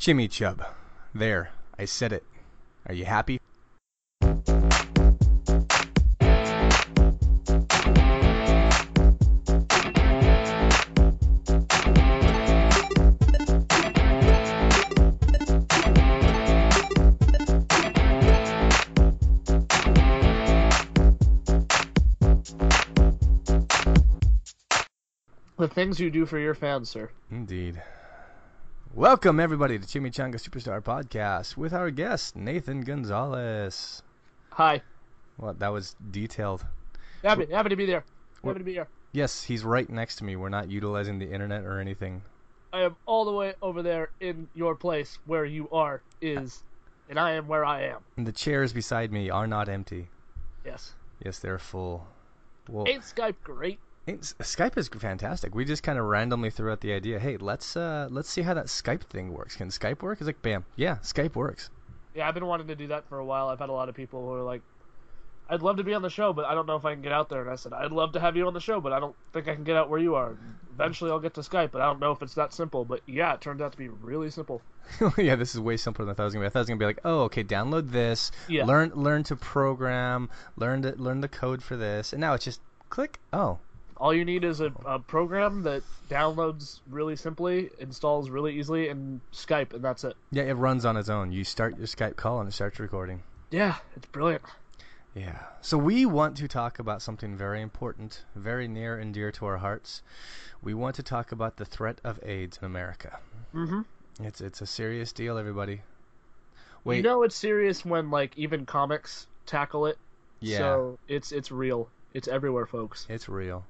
Chimmy Chub. There, I said it. Are you happy? The things you do for your fans, sir. Indeed. Welcome, everybody, to Chimichanga Superstar Podcast with our guest, Nathan Gonzalez. Hi. Well, that was detailed. Happy to be there. Happy to be here. Yes, he's right next to me. We're not utilizing the internet or anything. I am all the way over there in your place where you are is, and I am where I am. And the chairs beside me are not empty. Yes. Yes, they're full. Well, Ain't Skype great? Skype is fantastic. We just kind of randomly threw out the idea. Hey, let's see how that Skype thing works. Can Skype work? It's like, bam, yeah, Skype works. Yeah, I've been wanting to do that for a while. I've had a lot of people who are like, I'd love to be on the show, but I don't know if I can get out there. And I said, I'd love to have you on the show, but I don't think I can get out where you are. Eventually I'll get to Skype, but I don't know if it's that simple. But yeah, it turned out to be really simple. Yeah, this is way simpler than I thought it was gonna be. I thought it was gonna be like, oh, okay, download this, Yeah. learn to program, learn the code for this, and now it's just click. Oh. All you need is a program that downloads really simply, installs really easily, and Skype, and that's it. Yeah, it runs on its own. You start your Skype call and it starts recording. Yeah, it's brilliant. Yeah. So we want to talk about something very important, very near and dear to our hearts. We want to talk about the threat of AIDS in America. Mm-hmm. It's a serious deal, everybody. Wait. You know it's serious when, like, even comics tackle it. Yeah. So it's real. It's everywhere, folks. It's real.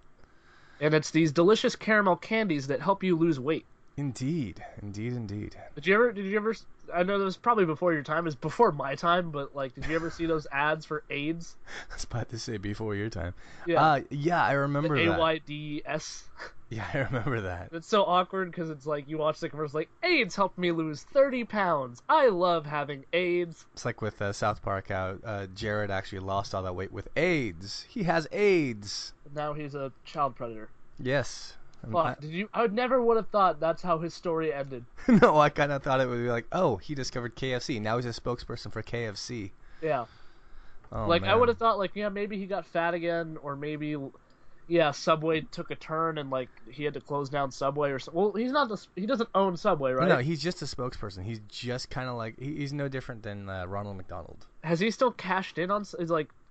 And it's these delicious caramel candies that help you lose weight. Indeed. Indeed. Did you ever, I know this was probably before your time, it was before my time, but, like, did you ever see those ads for AIDS? I was about to say before your time. Yeah. Yeah, I remember that. AIDS. Yeah, I remember that. It's so awkward because it's like you watch the commercial like, AIDS helped me lose 30 pounds. I love having AIDS. It's like with South Park, how Jared actually lost all that weight with AIDS. He has AIDS. Now he's a child predator. Yes. Fuck, I never would have thought that's how his story ended. No, I kind of thought it would be like, oh, he discovered KFC. Now he's a spokesperson for KFC. Yeah. Oh, like, man. I would have thought, like, yeah, maybe he got fat again, or maybe, yeah, Subway took a turn and, like, he had to close down Subway or something. Well, he doesn't own Subway, right? No, he's just a spokesperson. He's just kind of like, he's no different than Ronald McDonald. Has he still cashed in on,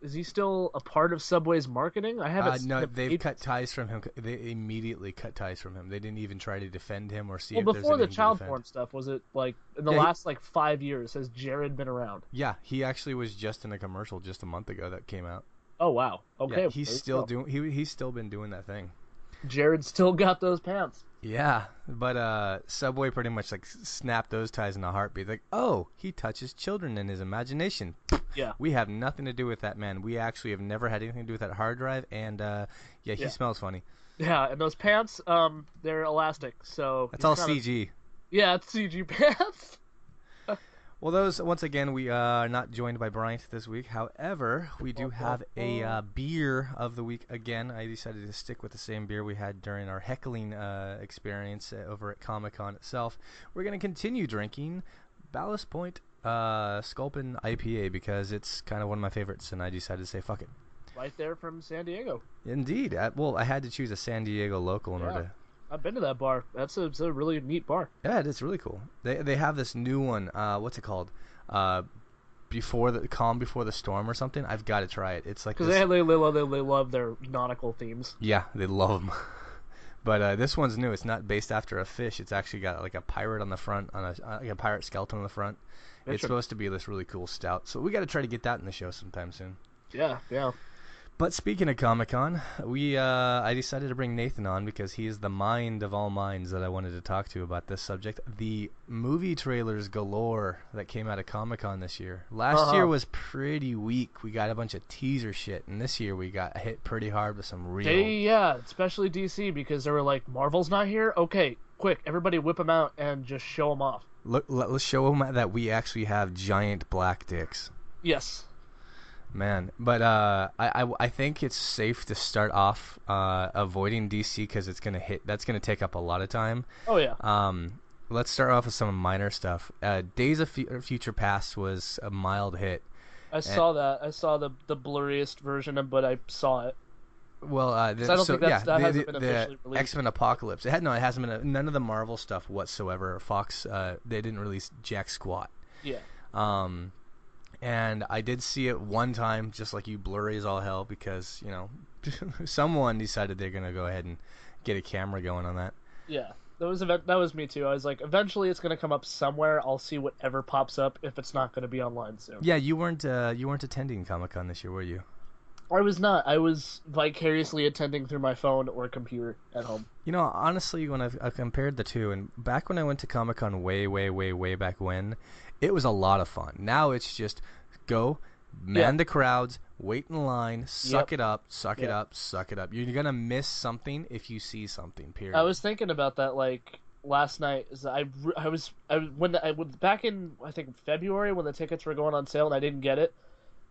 is he still a part of Subway's marketing? I haven't. No, they've cut ties from him. They immediately cut ties from him. They didn't even try to defend him or see if there's before the anything to child defend. porn stuff, was it, like, in the last, like, 5 years, has Jared been around? Yeah, he actually was just in a commercial just a month ago that came out. Oh, wow. Okay. Yeah, he's still he's still been doing that thing. Jared still got those pants. Yeah, but Subway pretty much like snapped those ties in a heartbeat. Like, oh, he touches children in his imagination. Yeah. We have nothing to do with that, man. We actually have never had anything to do with that hard drive, and he smells funny. Yeah, and those pants, they're elastic, so... That's all CG. Yeah, it's CG pants. Well, those, once again, we are not joined by Bryant this week. However, we do have a beer of the week again. I decided to stick with the same beer we had during our heckling experience over at Comic-Con itself. We're going to continue drinking Ballast Point Sculpin IPA because it's kind of one of my favorites, and I decided to say fuck it. Right there from San Diego. Indeed. I had to choose a San Diego local in order to... I've been to that bar. It's a really neat bar. Yeah, it's really cool. They have this new one. What's it called? Before the Storm or something. I've got to try it. It's like because they love their nautical themes. Yeah, they love them. But this one's new. It's not based after a fish. It's actually got like a pirate on the front, like a pirate skeleton on the front. It's supposed to be this really cool stout. So we got to try to get that in the show sometime soon. Yeah. But speaking of Comic-Con, I decided to bring Nathan on because he is the mind of all minds that I wanted to talk to about this subject. The movie trailers galore that came out of Comic-Con this year. Last year was pretty weak. We got a bunch of teaser shit, and this year we got hit pretty hard with some real... especially DC, because they were like, Marvel's not here? Okay, quick, everybody whip them out and just show them off. Let's show them that we actually have giant black dicks. Yes. Man, but I think it's safe to start off avoiding DC because it's gonna hit. That's gonna take up a lot of time. Oh yeah. let's start off with some minor stuff. Days of Future Past was a mild hit. I And, saw that. I saw the blurriest version of, but I saw it. well, Because I don't think that hasn't been the officially released. X-Men Apocalypse. It hasn't been none of the Marvel stuff whatsoever. Fox, they didn't release jack squat. Yeah. Um, and I did see it one time, just like you, blurry as all hell, because someone decided they're gonna go ahead and get a camera going on that. Yeah. That was me too. I was like, eventually it's gonna come up somewhere. I'll see whatever pops up if it's not gonna be online soon. Yeah, you weren't attending Comic-Con this year, were you? I was not. I was vicariously attending through my phone or computer at home. Honestly, when I've compared the two, and back when I went to Comic-Con way, way, way, way back when, it was a lot of fun. Now it's just go, man the crowds, wait in line, suck it up, suck it up, suck it up. You're gonna miss something if you see something. Period. I was thinking about that like last night. Back in I think February when the tickets were going on sale and I didn't get it,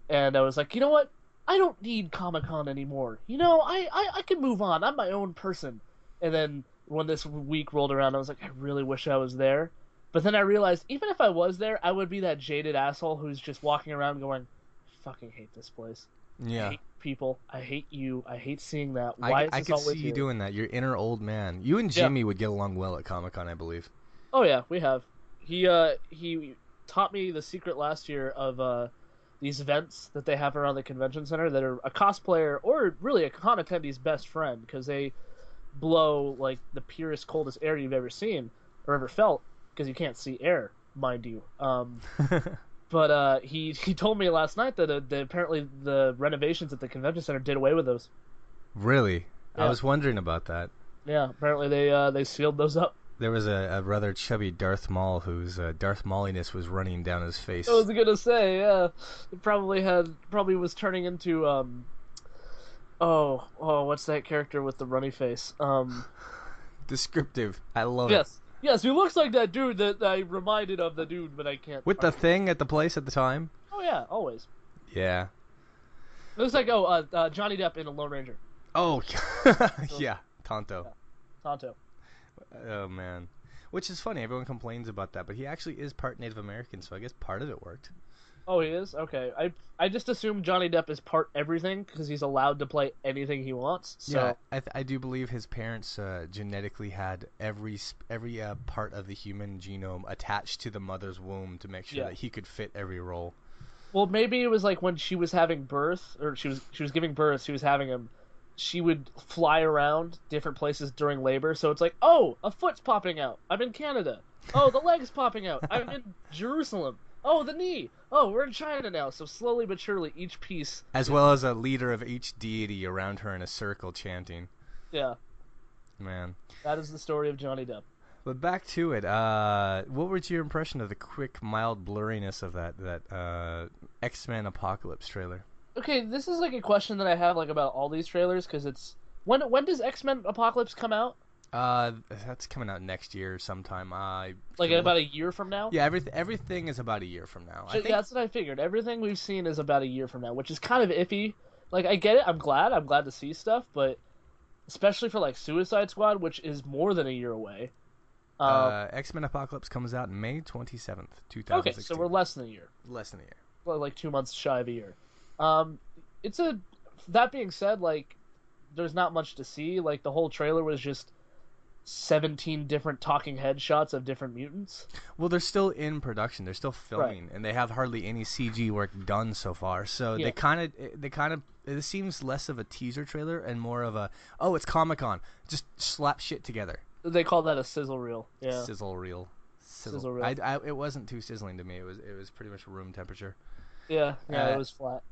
and I was like, you know what? I don't need Comic-Con anymore. I can move on. I'm my own person. And then when this week rolled around, I was like, I really wish I was there. But then I realized, even if I was there, I would be that jaded asshole who's just walking around going, I fucking hate this place. Yeah. I hate people. I hate you. I hate seeing that. Why Why is I this could always see you here? doing that. Your inner old man. You and Jimmy would get along well at Comic-Con, I believe. Oh yeah, we have. He taught me the secret last year of these events that they have around the convention center that are a cosplayer or really a con attendee's best friend because they blow like the purest, coldest air you've ever seen or ever felt because you can't see air, mind you. But he told me last night that apparently the renovations at the convention center did away with those. Really? Yeah. I was wondering about that. Yeah, apparently they sealed those up. There was a rather chubby Darth Maul whose Darth Mauliness was running down his face. I was gonna say, yeah, it probably was turning into what's that character with the runny face? Descriptive. I love it. Yes, he looks like that dude that I reminded of the dude, but I can't. With the thing at the place at the time? Oh yeah, always. Yeah. It looks like Johnny Depp in a Lone Ranger. Oh, yeah, Tonto. Yeah. Tonto. Oh man, which is funny. Everyone complains about that, but he actually is part Native American, so I guess part of it worked. Oh, he is? Okay. I just assume Johnny Depp is part everything because he's allowed to play anything he wants. So. Yeah, I do believe his parents genetically had every part of the human genome attached to the mother's womb to make sure that he could fit every role. Well, maybe it was like when she was having birth, or she was giving birth, she was having him. She would fly around different places during labor, so it's like, oh, a foot's popping out. I'm in Canada. Oh, the leg's popping out. I'm in Jerusalem. Oh, the knee. Oh, we're in China now. So slowly but surely, each piece. As well as a leader of each deity around her in a circle chanting. Yeah. Man. That is the story of Johnny Depp. But back to it. What was your impression of the quick, mild blurriness of that X-Men Apocalypse trailer? Okay, this is like a question that I have like about all these trailers because it's when does X-Men Apocalypse come out? That's coming out next year sometime. Like about a year from now? Yeah, everything is about a year from now. Yeah, that's what I figured. Everything we've seen is about a year from now, which is kind of iffy. Like I get it. I'm glad to see stuff, but especially for like Suicide Squad, which is more than a year away. X-Men Apocalypse comes out May 27th, 2016. Okay, so we're less than a year. Less than a year. Well, like 2 months shy of a year. That being said, like, there's not much to see. Like, the whole trailer was just 17 different talking head shots of different mutants. Well, they're still in production. They're still filming, and they have hardly any CG work done so far. So they kind of it seems less of a teaser trailer and more of a, oh, it's Comic-Con. Just slap shit together. They call that a sizzle reel. Yeah. Sizzle reel. Sizzle reel. It wasn't too sizzling to me. It was pretty much room temperature. Yeah, it was flat.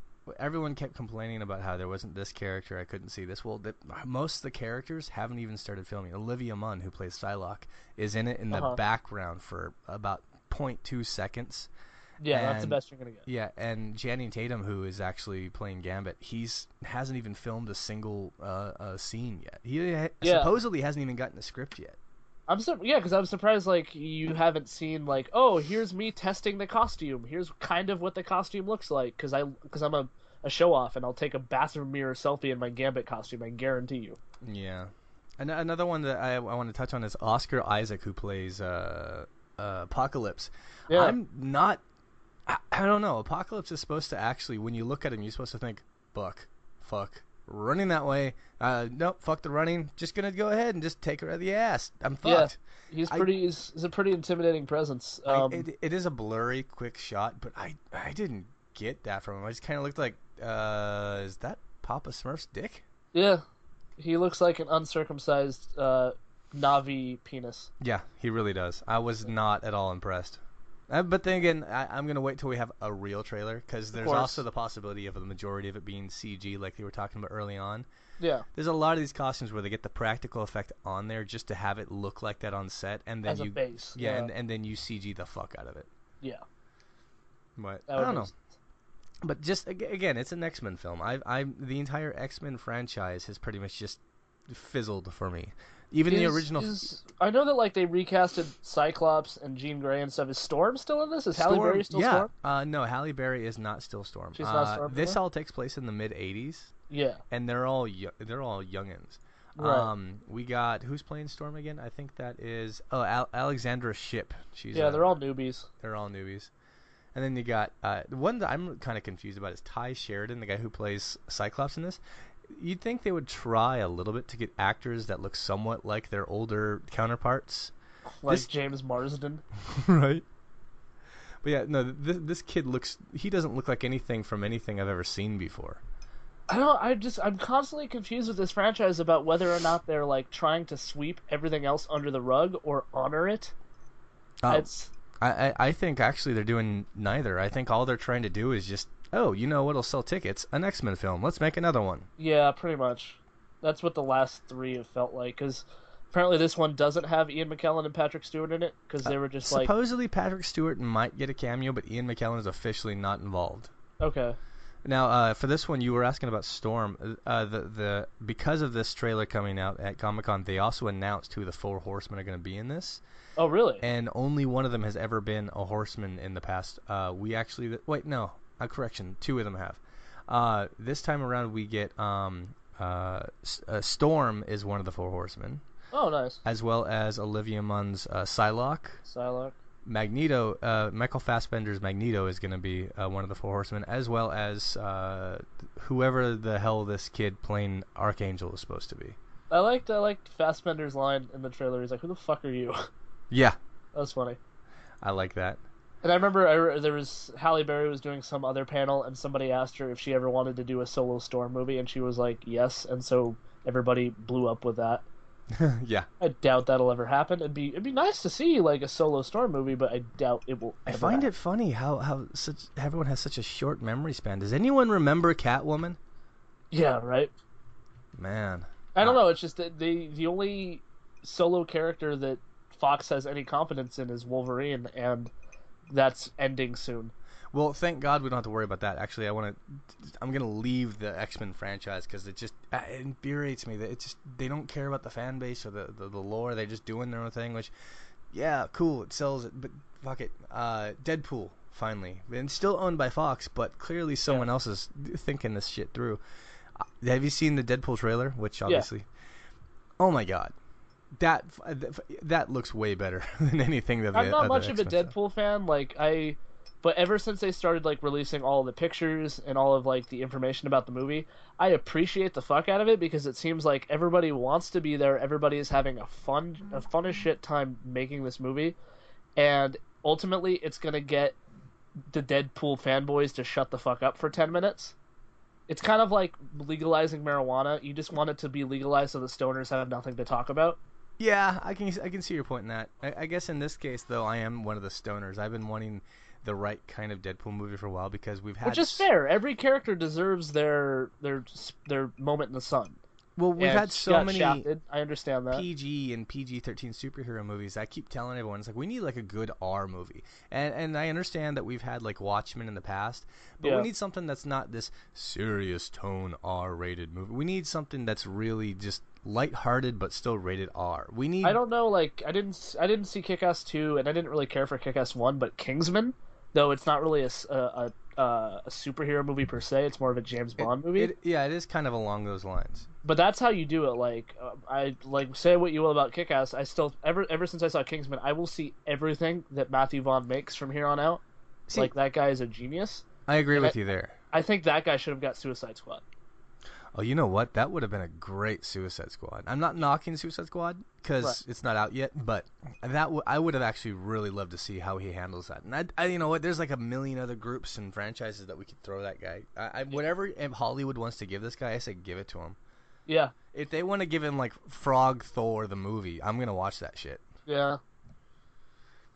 Everyone kept complaining about how there wasn't this character. I couldn't see this. Well, most of the characters haven't even started filming. Olivia Munn, who plays Psylocke, is in it in the background for about 0.2 seconds. Yeah, that's the best you're gonna get. Yeah, and Channing Tatum, who is actually playing Gambit, hasn't even filmed a single scene yet. He supposedly hasn't even gotten a script yet. Because I'm surprised like you haven't seen like, oh, here's me testing the costume. Here's kind of what the costume looks like because I'm a show off and I'll take a bathroom mirror selfie in my Gambit costume. I guarantee you. Yeah, Another one that I want to touch on is Oscar Isaac, who plays Apocalypse. Yeah, I'm not. I don't know. Apocalypse is supposed to actually, when you look at him, you're supposed to think, "Buck, fuck, running that way. Nope, fuck the running. Just gonna go ahead and just take her out of the ass. I'm yeah. fucked." He's I, pretty. He's a pretty intimidating presence. it is a blurry, quick shot, but I didn't get that from him. I just kind of looked like, is that Papa Smurf's dick? Yeah, he looks like an uncircumcised Navi penis. Yeah, he really does. I was not at all impressed. But then again, I'm gonna wait till we have a real trailer because Of there's course. also the possibility of the majority of it being CG, like they were talking about early on. Yeah, There's a lot of these costumes where they get the practical effect on there just to have it look like that on set, and then as a you, base. yeah, Yeah, and then you CG the fuck out of it. yeah. But That I would don't make know. sense. But just again, it's an X-Men film. The entire X-Men franchise has pretty much just fizzled for me. Even the original I know that like they recasted Cyclops and Jean Grey and stuff. Is Storm still in this? Is Halle Berry still yeah. Storm? No, Halle Berry is not still Storm. She's not Storm This anymore? all takes place in the mid '80s, Yeah. and they're all youngins. Right. We got who's playing Storm again? I think that is Alexandra Shipp. Yeah, they're all newbies. they're all newbies. And then you got the one that I'm kind of confused about is Ty Sheridan, the guy who plays Cyclops in this. You'd think they would try a little bit to get actors that look somewhat like their older counterparts. Like This- James Marsden. Right. But yeah, no, this kid he doesn't look like anything from anything I've ever seen before. I'm constantly confused with this franchise about whether or not they're like trying to sweep everything else under the rug or honor it. It's I think actually they're doing neither. I think all they're trying to do is just, oh, you know what'll sell tickets? An X-Men film. Let's make another one. Yeah, pretty much. That's what the last three have felt like. Because apparently this one doesn't have Ian McKellen and Patrick Stewart in it. Because they were just like, Supposedly Patrick Stewart might get a cameo, but Ian McKellen is officially not involved. okay, Now, for this one, you were asking about Storm. Because of this trailer coming out at Comic-Con, they also announced who the Four Horsemen are going to be in this, oh really? and only one of them has ever been a horseman in the past. Correction, two of them have. This time around, we get Storm is one of the Four Horsemen, Oh nice. as well as Olivia Munn's Psylocke. Psylocke. Magneto, Michael Fassbender's Magneto is going to be one of the Four Horsemen, as well as whoever the hell this kid playing Archangel is supposed to be. I liked Fassbender's line in the trailer. He's like, "Who the fuck are you?" Yeah, That was funny. I like that. And I remember there was Halle Berry was doing some other panel, and somebody asked her if she ever wanted to do a solo Storm movie, and she was like, "Yes." And so everybody blew up with that. Yeah, I doubt that'll ever happen. It'd be nice to see like a solo Storm movie, but I doubt it will. I ever find happen. it funny how everyone has such a short memory span. Does anyone remember Catwoman? Yeah, right. Man, I don't know. It's just that the only solo character that Fox has any confidence in is Wolverine, and that's ending soon. well, thank God we don't have to worry about that. Actually, I'm gonna leave the X-Men franchise because it just it infuriates me that they don't care about the fan base or the lore. They're just doing their own thing. Which, yeah, cool, it sells it, but fuck it. Deadpool finally, and still owned by Fox, but clearly someone else is thinking this shit through. Have you seen the Deadpool trailer? Which obviously, oh my God. That looks way better than anything that I'm not much of a X-Men stuff. Deadpool fan. But ever since they started like releasing all the pictures and all of like the information about the movie, I appreciate the fuck out of it because it seems like everybody wants to be there. Everybody is having a fun as shit time making this movie, and ultimately it's gonna get the Deadpool fanboys to shut the fuck up for 10 minutes. It's kind of like legalizing marijuana. You just want it to be legalized so the stoners have nothing to talk about. Yeah, I can see your point in that. I guess in this case though, I am one of the stoners. I've been wanting the right kind of Deadpool movie for a while because we've had Which is fair. Every character deserves their moment in the sun. Well, we've And had she so got many shafted. I understand that. PG and PG-13 superhero movies. I keep telling everyone it's like we need like a good R movie. And I understand that we've had like Watchmen in the past, but Yeah. we need something that's not this serious tone R-rated movie. We need something that's really just lighthearted but still rated R. We need I don't know. Like I didn't see Kick-Ass 2, and I didn't really care for Kick-Ass 1, but Kingsman. Though it's not really a superhero movie per se. It's more of a James Bond movie. Yeah, it is kind of along those lines. But that's how you do it. Like I like say what you will about Kick-Ass. I still ever since I saw Kingsman, I will see everything that Matthew Vaughn makes from here on out. See, Like that guy is a genius. I agree And with you there. I think that guy should have got Suicide Squad. Oh, you know what? That would have been a great Suicide Squad. I'm not knocking Suicide Squad Right. because it's not out yet, but I would have actually really loved to see how he handles that. And you know what? There's like a million other groups and franchises that we could throw that guy. Whatever if Hollywood wants to give this guy, I say give it to him. Yeah. If they want to give him like Frog Thor the movie, I'm gonna watch that shit. Yeah.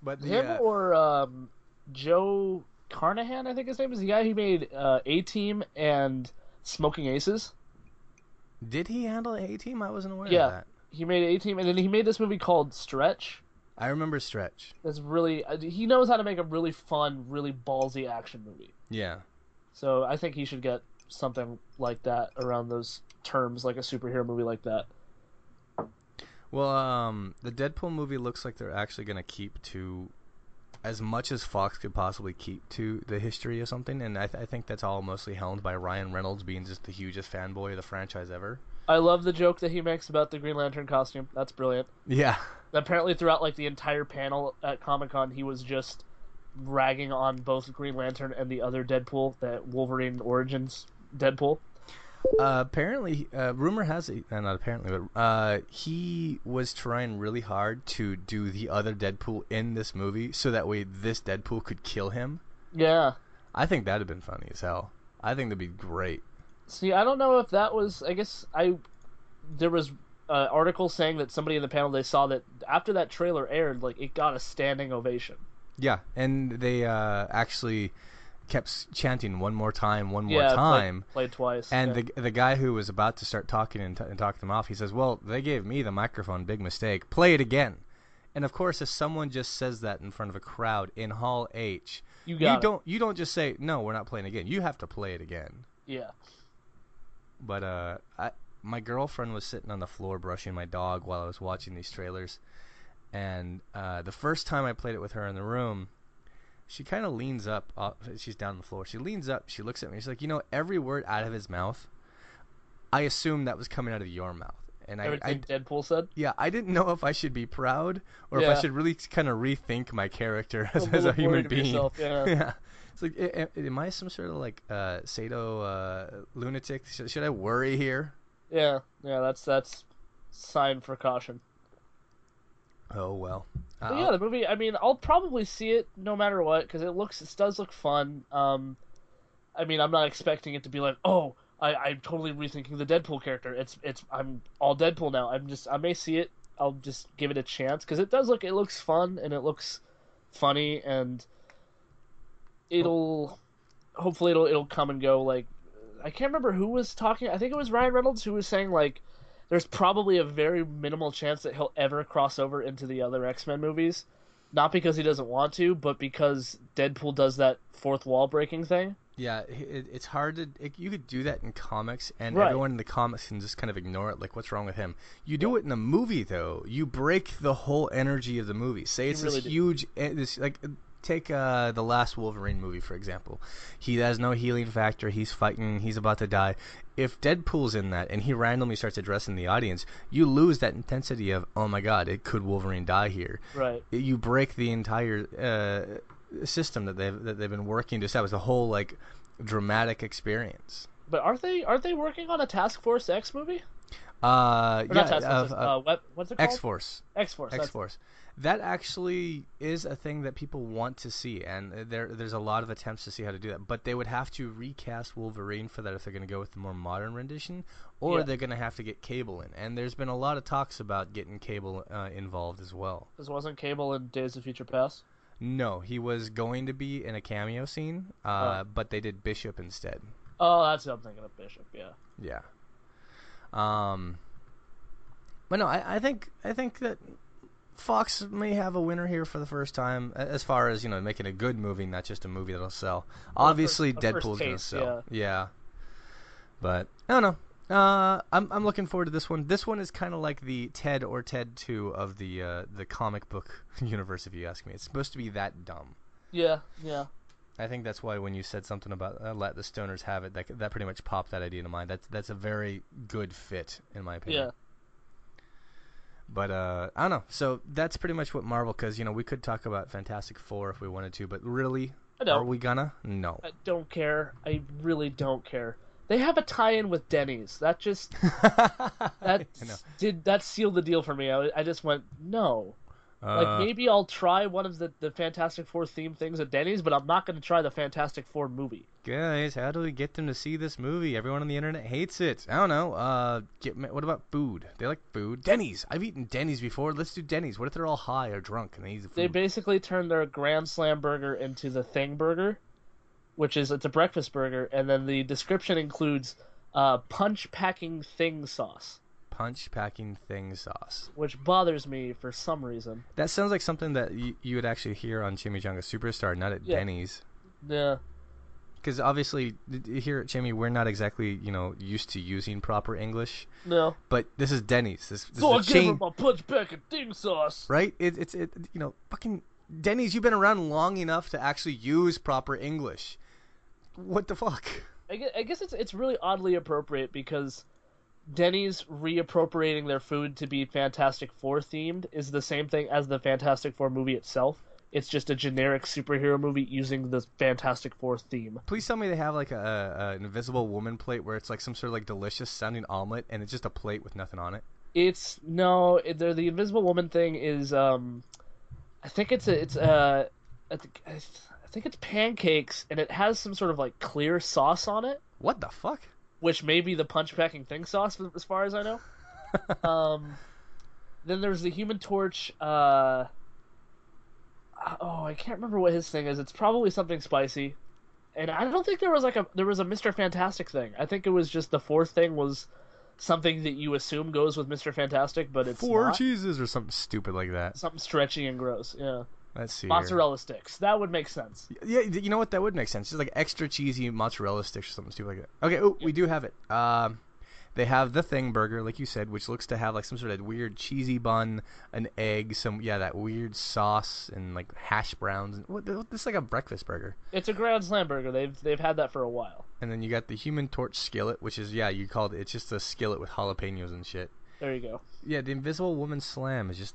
But Him the or Joe Carnahan, I think his name is the guy who made A-Team and Smoking Aces. did he handle A-Team? I wasn't aware of Yeah. that. He made A-Team, and then he made this movie called Stretch. I remember Stretch. That's really he knows how to make a really fun, really ballsy action movie. Yeah. So I think he should get something like that around those terms, like a superhero movie like that. Well, the Deadpool movie looks like they're actually gonna keep to as much as Fox could possibly keep to the history of something, and I think that's all mostly helmed by Ryan Reynolds being just the hugest fanboy of the franchise ever. I love the joke that he makes about the Green Lantern costume. That's brilliant. Yeah. Apparently, throughout like the entire panel at Comic-Con, he was just ragging on both Green Lantern and the other Deadpool, that Wolverine Origins Deadpool. Apparently, rumor has it, not apparently, but he was trying really hard to do the other Deadpool in this movie, so that way this Deadpool could kill him. Yeah. I think that'd have been funny as hell. I think that'd be great. See, I don't know if that was. I guess there was articles saying that somebody in the panel, they saw that after that trailer aired, like it got a standing ovation. Yeah, and they actually kept chanting one more time, one more Yeah, time. played twice. And yeah. the guy who was about to start talking and talk them off, he says, "Well, they gave me the microphone, big mistake. Play it again." And of course, if someone just says that in front of a crowd in Hall H, you don't just say, "No, we're not playing again." You have to play it again. Yeah. But my girlfriend was sitting on the floor brushing my dog while I was watching these trailers, and the first time I played it with her in the room, she kind of leans up. She's down on the floor. She leans up. She looks at me. She's like, every word out of his mouth, I assumed that was coming out of your mouth. And Everything Deadpool said. Yeah, I didn't know if I should be proud or if I should really kind of rethink my character as a human being. Yourself, yeah. Yeah. It's like, am I some sort of like Sado lunatic? Should I worry here? Yeah, that's sign for caution. Oh well. But yeah, the movie. I mean, I'll probably see it no matter what because it does look fun. I mean, I'm not expecting it to be like, oh, I'm totally rethinking the Deadpool character. I'm all Deadpool now. I may see it. I'll just give it a chance because it looks fun and it looks funny and hopefully it'll come and go. Like, I can't remember who was talking. I think it was Ryan Reynolds who was saying like, there's probably a very minimal chance that he'll ever cross over into the other X-Men movies. Not because he doesn't want to, but because Deadpool does that fourth wall breaking thing. Yeah, it's hard to. You could do that in comics, and Right. everyone in the comics can just kind of ignore it. Like, what's wrong with him? You do it in a movie, though. You break the whole energy of the movie. Say it's really this do. huge. This like take the last Wolverine movie for example. He has no healing factor. He's fighting. He's about to die. If Deadpool's in that and he randomly starts addressing the audience, you lose that intensity of, oh my god, it could Wolverine die here. Right. You break the entire system that they've been working to establish, the whole like dramatic experience. But aren't they working on a Task Force X movie? Not Task Force. What's it called? X-Force. X-Force. X-Force. That actually is a thing that people want to see, and there's a lot of attempts to see how to do that. But they would have to recast Wolverine for that if they're going to go with the more modern rendition, or they're going to have to get Cable in. And there's been a lot of talks about getting Cable involved as well. This wasn't Cable in Days of Future Past. No, he was going to be in a cameo scene, but they did Bishop instead. Oh, that's what I'm thinking of, Bishop. Yeah. Yeah. But no, I think that Fox may have a winner here for the first time, as far as making a good movie, not just a movie that'll sell. Obviously, Deadpool's gonna sell. Yeah. But I don't know. I'm looking forward to this one. This one is kind of like the Ted or Ted 2 of the comic book universe, if you ask me. It's supposed to be that dumb. Yeah. I think that's why when you said something about let the stoners have it, that pretty much popped that idea into mind. That's a very good fit in my opinion. Yeah, But I don't know. So that's pretty much what Marvel, because we could talk about Fantastic Four if we wanted to, but really, I are don't. we gonna? No. I don't care. I really don't care. They have a tie-in with Denny's. That I know. that sealed the deal for me. I just went no. Like Uh, maybe I'll try one of the Fantastic Four theme things at Denny's, but I'm not going to try the Fantastic Four movie. Guys, how do we get them to see this movie? Everyone on the internet hates it. I don't know. What about food? They like food. Denny's. I've eaten Denny's before. Let's do Denny's. What if they're all high or drunk and they eat the They food? basically turned their Grand Slam burger into the Thing Burger, which is it's a breakfast burger, and then the description includes punch packing thing sauce, Punch packing thing sauce. which bothers me for some reason. That sounds like something that you would actually hear on Chimichanga Superstar, not at Yeah. Denny's. Yeah, Because obviously, here at Jimmy, we're not exactly, used to using proper English. no. But this is Denny's. This So I is a give her chain, my punch packing thing sauce. right? Fucking Denny's. You've been around long enough to actually use proper English. What the fuck? I guess it's really oddly appropriate because Denny's reappropriating their food to be Fantastic Four themed is the same thing as the Fantastic Four movie itself. It's just a generic superhero movie using the Fantastic Four theme. Please tell me they have like an Invisible Woman plate where it's like some sort of like delicious sounding omelet and it's just a plate with nothing on it. It's no, the Invisible Woman thing is I think I think it's pancakes and it has some sort of like clear sauce on it, What the fuck? which may be the punch packing thing sauce as far as I know. Then there's the Human Torch. I can't remember what his thing is. It's probably something spicy. And I don't think there was a Mr. Fantastic thing. I think it was just the fourth thing was something that you assume goes with Mr. Fantastic, but it's Four not. cheeses or something stupid like that. Something stretchy and gross. Yeah, Let's see. mozzarella sticks. That would make sense. Yeah, you know what? That would make sense. Just like extra cheesy mozzarella sticks or something stupid like that. Okay, oh, we do have it. They have the Thing Burger, like you said, which looks to have like some sort of weird cheesy bun, an egg, that weird sauce, and like hash browns. This is like a breakfast burger. It's a Grand Slam burger. They've had that for a while. And then you got the Human Torch skillet, which is you called it. It's just a skillet with jalapenos and shit. There you go. Yeah, the Invisible Woman Slam is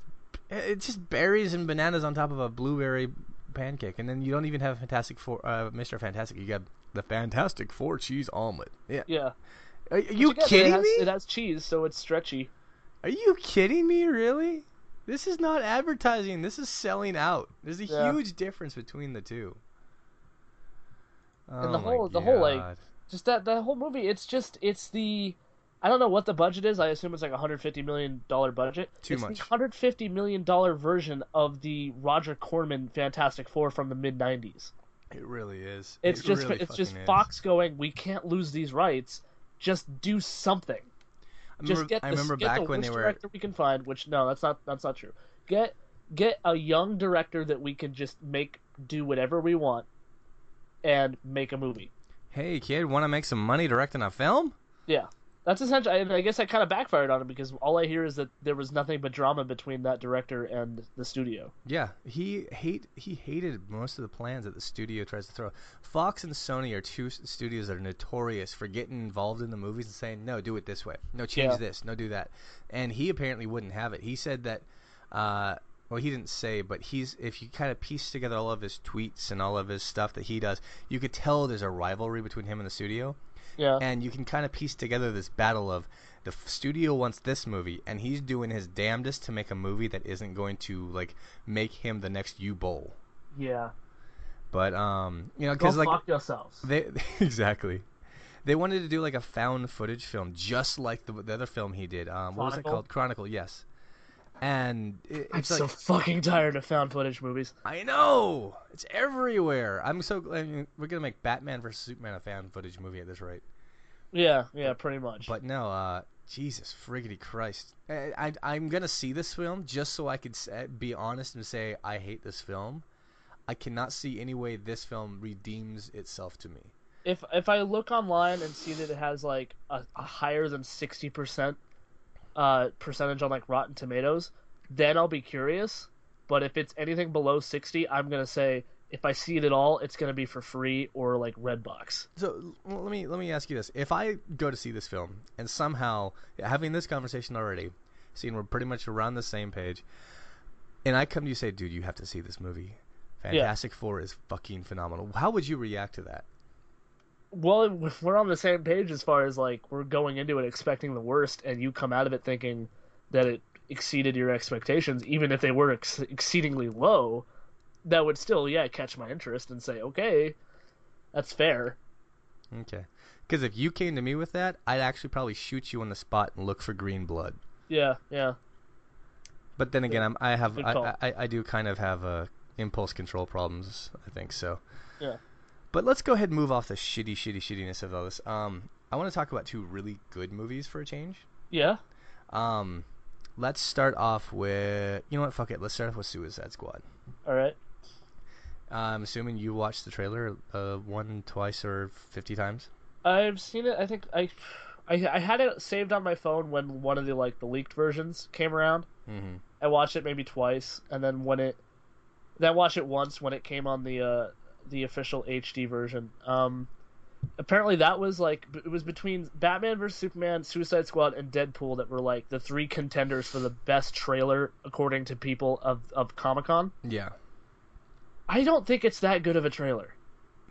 it's just berries and bananas on top of a blueberry pancake, and then you don't even have Fantastic Four, Mr. Fantastic. You got the Fantastic Four cheese omelet. Yeah. Yeah. Are you Which, again, kidding me? It has cheese, so it's stretchy. Are you kidding me? Really? This is not advertising. This is selling out. There's a Yeah. huge difference between the two. And Oh the my whole like God. just that whole movie. It's the I don't know what the budget is. I assume it's like $150 million budget. Too much. The $150 million version of the Roger Corman Fantastic Four from the mid '90s. It really is. It's It just really it's just fucking is. Fox going, we can't lose these rights. Just do something. I remember get back the when worst they were. director we can find. Which no, that's not true. Get a young director that we can just make do whatever we want, and make a movie. Hey kid, want to make some money directing a film? Yeah, that's essentially. I guess that kind of backfired on him because all I hear is that there was nothing but drama between that director and the studio. Yeah, he hated most of the plans that the studio tries to throw. Fox and Sony are two studios that are notorious for getting involved in the movies and saying, "No, do it this way. No, change Yeah. this. No, do that." And he apparently wouldn't have it. He said that. Well, he didn't say, but if you kind of piece together all of his tweets and all of his stuff that he does, you could tell there's a rivalry between him and the studio. Yeah, And you can kind of piece together this battle of the studio wants this movie, and he's doing his damnedest to make a movie that isn't going to like make him the next U-Bowl. yeah. But Go because like fuck yourselves. they exactly, they wanted to do like a found footage film, just like the other film he did. What was it Chronicle? called? Chronicle, yes. And I'm it's so like fucking tired of found footage movies. I know it's everywhere. We're gonna make Batman versus Superman a found footage movie at this rate. Yeah, pretty much. But no, Jesus friggity Christ. I'm going to see this film just so I could be honest and say I hate this film. I cannot see any way this film redeems itself to me. If I look online and see that it has like a higher than 60% percentage on like Rotten Tomatoes, then I'll be curious. But if it's anything below 60, I'm gonna say if I see it at all, it's gonna be for free or like Redbox. So let me ask you this: if I go to see this film and somehow having this conversation already, seeing we're pretty much around the same page, and I come to you and say, dude, you have to see this movie. Yeah. Fantastic Four is fucking phenomenal. How would you react to that? Well, if we're on the same page as far as like we're going into it expecting the worst, and you come out of it thinking that it exceeded your expectations, even if they were exceedingly low, that would still, yeah, catch my interest and say, okay, that's fair. Okay. Because if you came to me with that, I'd actually probably shoot you on the spot and look for green blood. Yeah, yeah, But then again, yeah. I have Good call. I do kind of have impulse control problems. I think so. Yeah, But let's go ahead and move off the shittiness of all this. I want to talk about two really good movies for a change. yeah. Um, let's start off with, you know what? Fuck it. Let's start off with Suicide Squad. All right. I'm assuming you watched the trailer one, twice, or 50 times. I've seen it. I think I had it saved on my phone when one of the like the leaked versions came around. Mm-hmm. I watched it maybe twice, and then then I watched it once when it came on the official HD version. Apparently that was like it was between Batman vs Superman, Suicide Squad, and Deadpool that were like the three contenders for the best trailer according to people of Comic-Con. Yeah. I don't think it's that good of a trailer.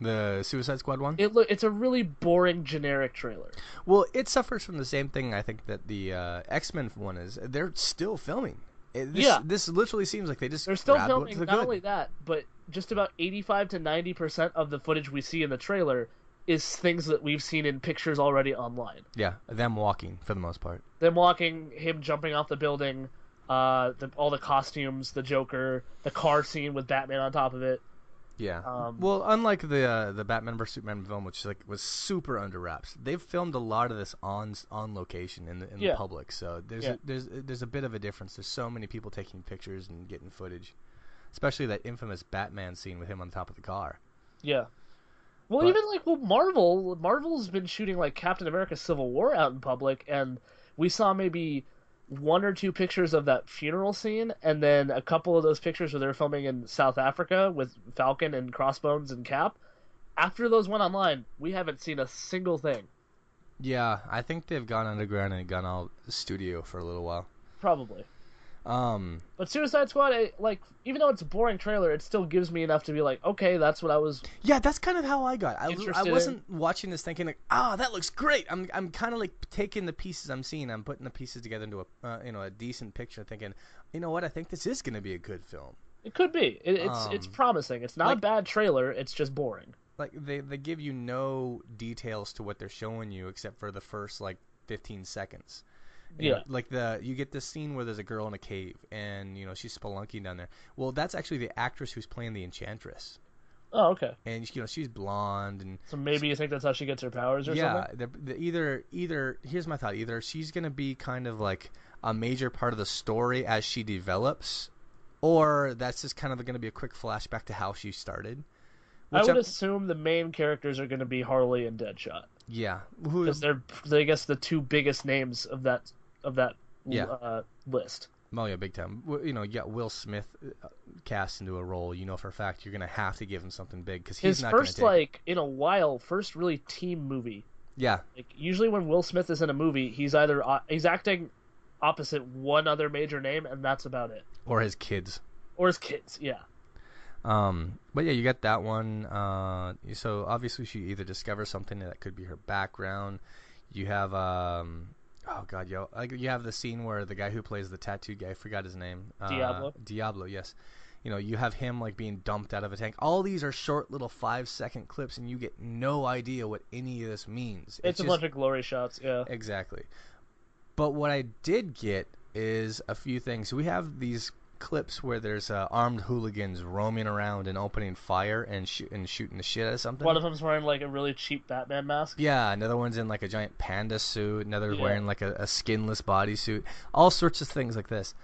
The Suicide Squad one? It's a really boring generic trailer. Well, it suffers from the same thing I think that the X-Men one is. They're still filming. Yeah. This literally seems like they just They're still grabbed what filming was not good. only that, but just about 85 to 90% of the footage we see in the trailer is things that we've seen in pictures already online. Yeah, them walking for the most part. Them walking, him jumping off the building, all the costumes, the Joker, the car scene with Batman on top of it. Yeah. Well, unlike the Batman vs Superman film, which was super under wraps, they've filmed a lot of this on location in the public. So there's a bit of a difference. There's so many people taking pictures and getting footage, especially that infamous Batman scene with him on top of the car. Yeah. Well, But- even like Marvel's been shooting like Captain America: Civil War out in public, and we saw maybe one or two pictures of that funeral scene, and then a couple of those pictures where they're filming in South Africa with Falcon and Crossbones and Cap. After those went online, we haven't seen a single thing. Yeah, I think they've gone underground and gone all studio for a little while. Probably. Um, But Suicide Squad, like, even though it's a boring trailer, it still gives me enough to be like, okay, that's what I was. yeah, that's kind of how I got. I Interested wasn't watching this thinking like, that looks great. I'm kind of like taking the pieces I'm seeing, I'm putting the pieces together into a decent picture, thinking, you know what, I think this is gonna be a good film. It could be. It's promising. It's not a bad trailer. It's just boring. Like they give you no details to what they're showing you except for the first like 15 seconds. Yeah. Like you get this scene where there's a girl in a cave and she's spelunking down there. Well, that's actually the actress who's playing the Enchantress. Oh, okay. And she's blonde and So maybe you think that's how she gets her powers or something? either here's my thought, either she's going to be kind of like a major part of the story as she develops, or that's just kind of going to be a quick flashback to how she started. I would assume the main characters are going to be Harley and Deadshot. Yeah. Because they're, I guess, the two biggest names of that list. Oh yeah, big time. You got Will Smith cast into a role. You know for a fact you're gonna have to give him something big because he's his not first gonna take... in a while, first really team movie. Yeah. Like usually when Will Smith is in a movie, he's either he's acting opposite one other major name, and that's about it. Or his kids. Or his kids, yeah. But yeah, you got that one. So obviously she either discovers something that could be her background. You have you have the scene where the guy who plays the tattooed guy, I forgot his name. Diablo, yes. You have him like being dumped out of a tank. All these are short little 5-second clips, and you get no idea what any of this means. It's a bunch of glory shots, yeah. Exactly. But what I did get is a few things. We have these clips where there's armed hooligans roaming around and opening fire and shooting the shit out of something. One of them's wearing like a really cheap Batman mask. Yeah, another one's in like a giant panda suit. Another's wearing like a skinless bodysuit. All sorts of things like this.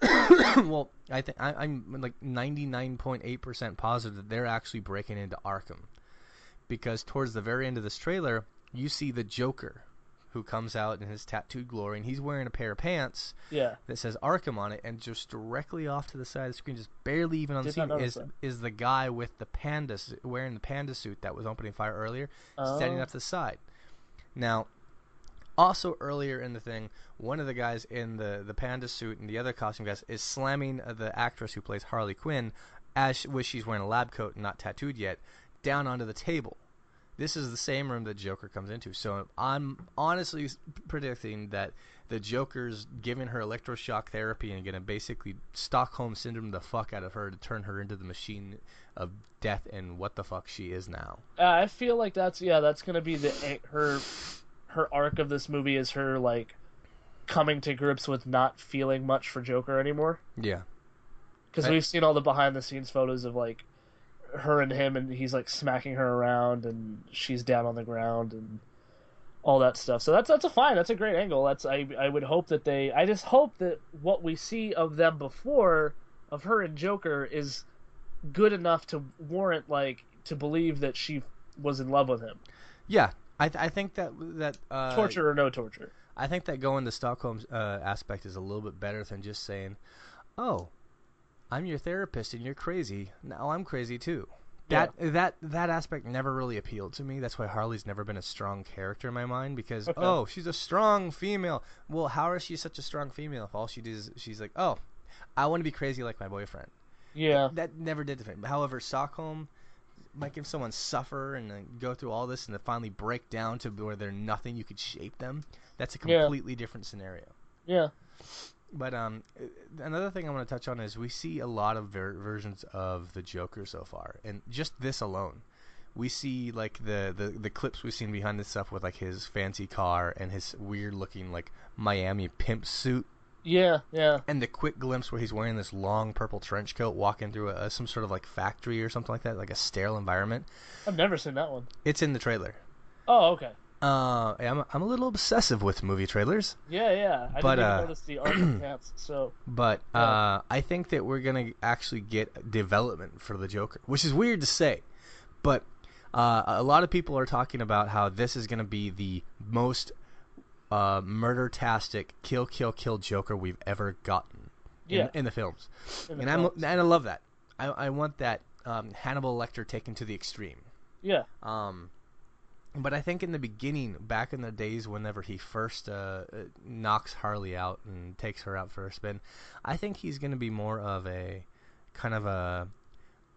Well, I think I'm like 99.8% positive that they're actually breaking into Arkham, because towards the very end of this trailer, you see the Joker, who comes out in his tattooed glory, and he's wearing a pair of pants Yeah. that says Arkham on it, and just directly off to the side of the screen, just barely even Did not unseen, notice that. is the guy with the panda wearing the panda suit that was opening fire earlier, standing Oh. up to the side. Now, also earlier in the thing, one of the guys in the panda suit and the other costume guys is slamming the actress who plays Harley Quinn, as she's wearing a lab coat and not tattooed yet, down onto the table. This is the same room that Joker comes into. So I'm honestly predicting that the Joker's giving her electroshock therapy and going to basically Stockholm syndrome the fuck out of her to turn her into the machine of death and what the fuck she is now. I feel like that's gonna be her arc of this movie is her like coming to grips with not feeling much for Joker anymore. Yeah. Because we've seen all the behind the scenes photos of like her and him, and he's like smacking her around, and she's down on the ground, and all that stuff. So that's a great angle. I would hope that I just hope that what we see of them before of her and Joker is good enough to warrant like to believe that she was in love with him. Yeah. I think that Torture or no torture. I think that going the Stockholm aspect is a little bit better than just saying, "Oh, I'm your therapist and you're crazy. Now I'm crazy too." Yeah. That aspect never really appealed to me. That's why Harley's never been a strong character in my mind because oh, she's a strong female. Well, how is she such a strong female if all she does is she's like, "Oh, I want to be crazy like my boyfriend." Yeah. That never did to me. However, Stockholm, making someone suffer and go through all this and then finally break down to where they're nothing, you could shape them. That's a completely different scenario. Yeah. But another thing I want to touch on is we see a lot of versions of the Joker so far, and just this alone, we see like the clips we've seen behind this stuff with like his fancy car and his weird looking like Miami pimp suit. Yeah, yeah. And the quick glimpse where he's wearing this long purple trench coat walking through some sort of like factory or something like that, like a sterile environment. I've never seen that one. It's in the trailer. Oh, okay. I'm a little obsessive with movie trailers. Yeah, yeah. I didn't even notice the Arkham pants. So. But I think that we're gonna actually get development for the Joker, which is weird to say, but a lot of people are talking about how this is gonna be the most murder-tastic, kill Joker we've ever gotten in the films, and I love that. I want that Hannibal Lecter taken to the extreme. Yeah. But I think in the beginning, back in the days whenever he first knocks Harley out and takes her out for a spin, I think he's going to be more of a kind of a,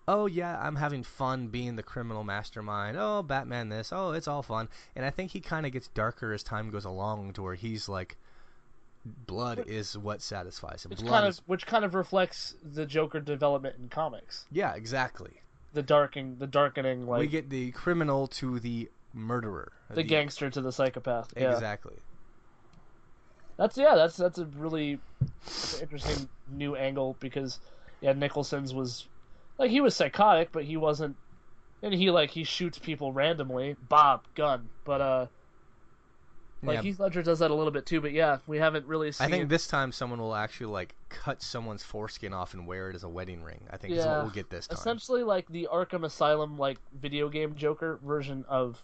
oh yeah, I'm having fun being the criminal mastermind. Oh, Batman this. Oh, it's all fun. And I think he kind of gets darker as time goes along to where he's like, blood is what satisfies him. Which kind of reflects the Joker development in comics. Yeah, exactly. The darkening. Like we get the criminal to the murderer, the gangster to the psychopath. Yeah. Exactly. That's a really interesting new angle because Nicholson's was like he was psychotic, but he wasn't, and he shoots people randomly, gun. But Heath Ledger does that a little bit too. But yeah, we haven't really seen. I think this time someone will actually like cut someone's foreskin off and wear it as a wedding ring. I think is what we'll get this time. Essentially, like the Arkham Asylum like video game Joker version of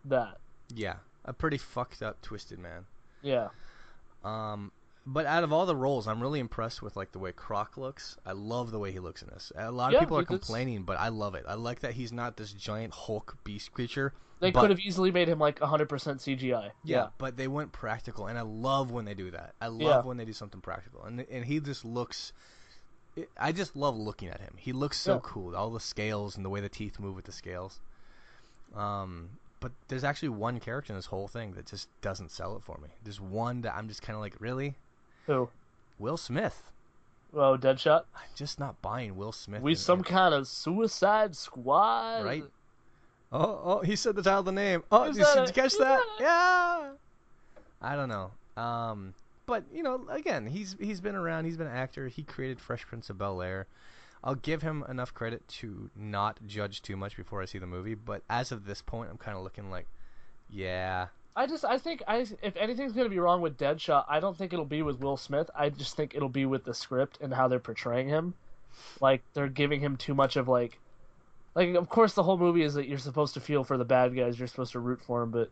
that. Yeah, a pretty fucked up, twisted man. Yeah. But out of all the roles, I'm really impressed with like the way Croc looks. I love the way he looks in this. A lot of people are complaining, but I love it. I like that he's not this giant Hulk beast creature. They could have easily made him like 100% CGI. Yeah, but they went practical, and I love when they do that. I love when they do something practical, and he just looks. I just love looking at him. He looks so cool. All the scales and the way the teeth move with the scales. But there's actually one character in this whole thing that just doesn't sell it for me. There's one that I'm just kind of like, really? Who? Will Smith. Oh, Deadshot? I'm just not buying Will Smith. We some kind of Suicide Squad? Right? Oh, he said the title of the name. Oh, did you catch that? Yeah! I don't know. But, again, he's been around. He's been an actor. He created Fresh Prince of Bel-Air. I'll give him enough credit to not judge too much before I see the movie, but as of this point, I'm kind of looking like, yeah. I think if anything's going to be wrong with Deadshot, I don't think it'll be with Will Smith. I just think it'll be with the script and how they're portraying him. Like, they're giving him too much of, like, of course the whole movie is that you're supposed to feel for the bad guys, you're supposed to root for him, but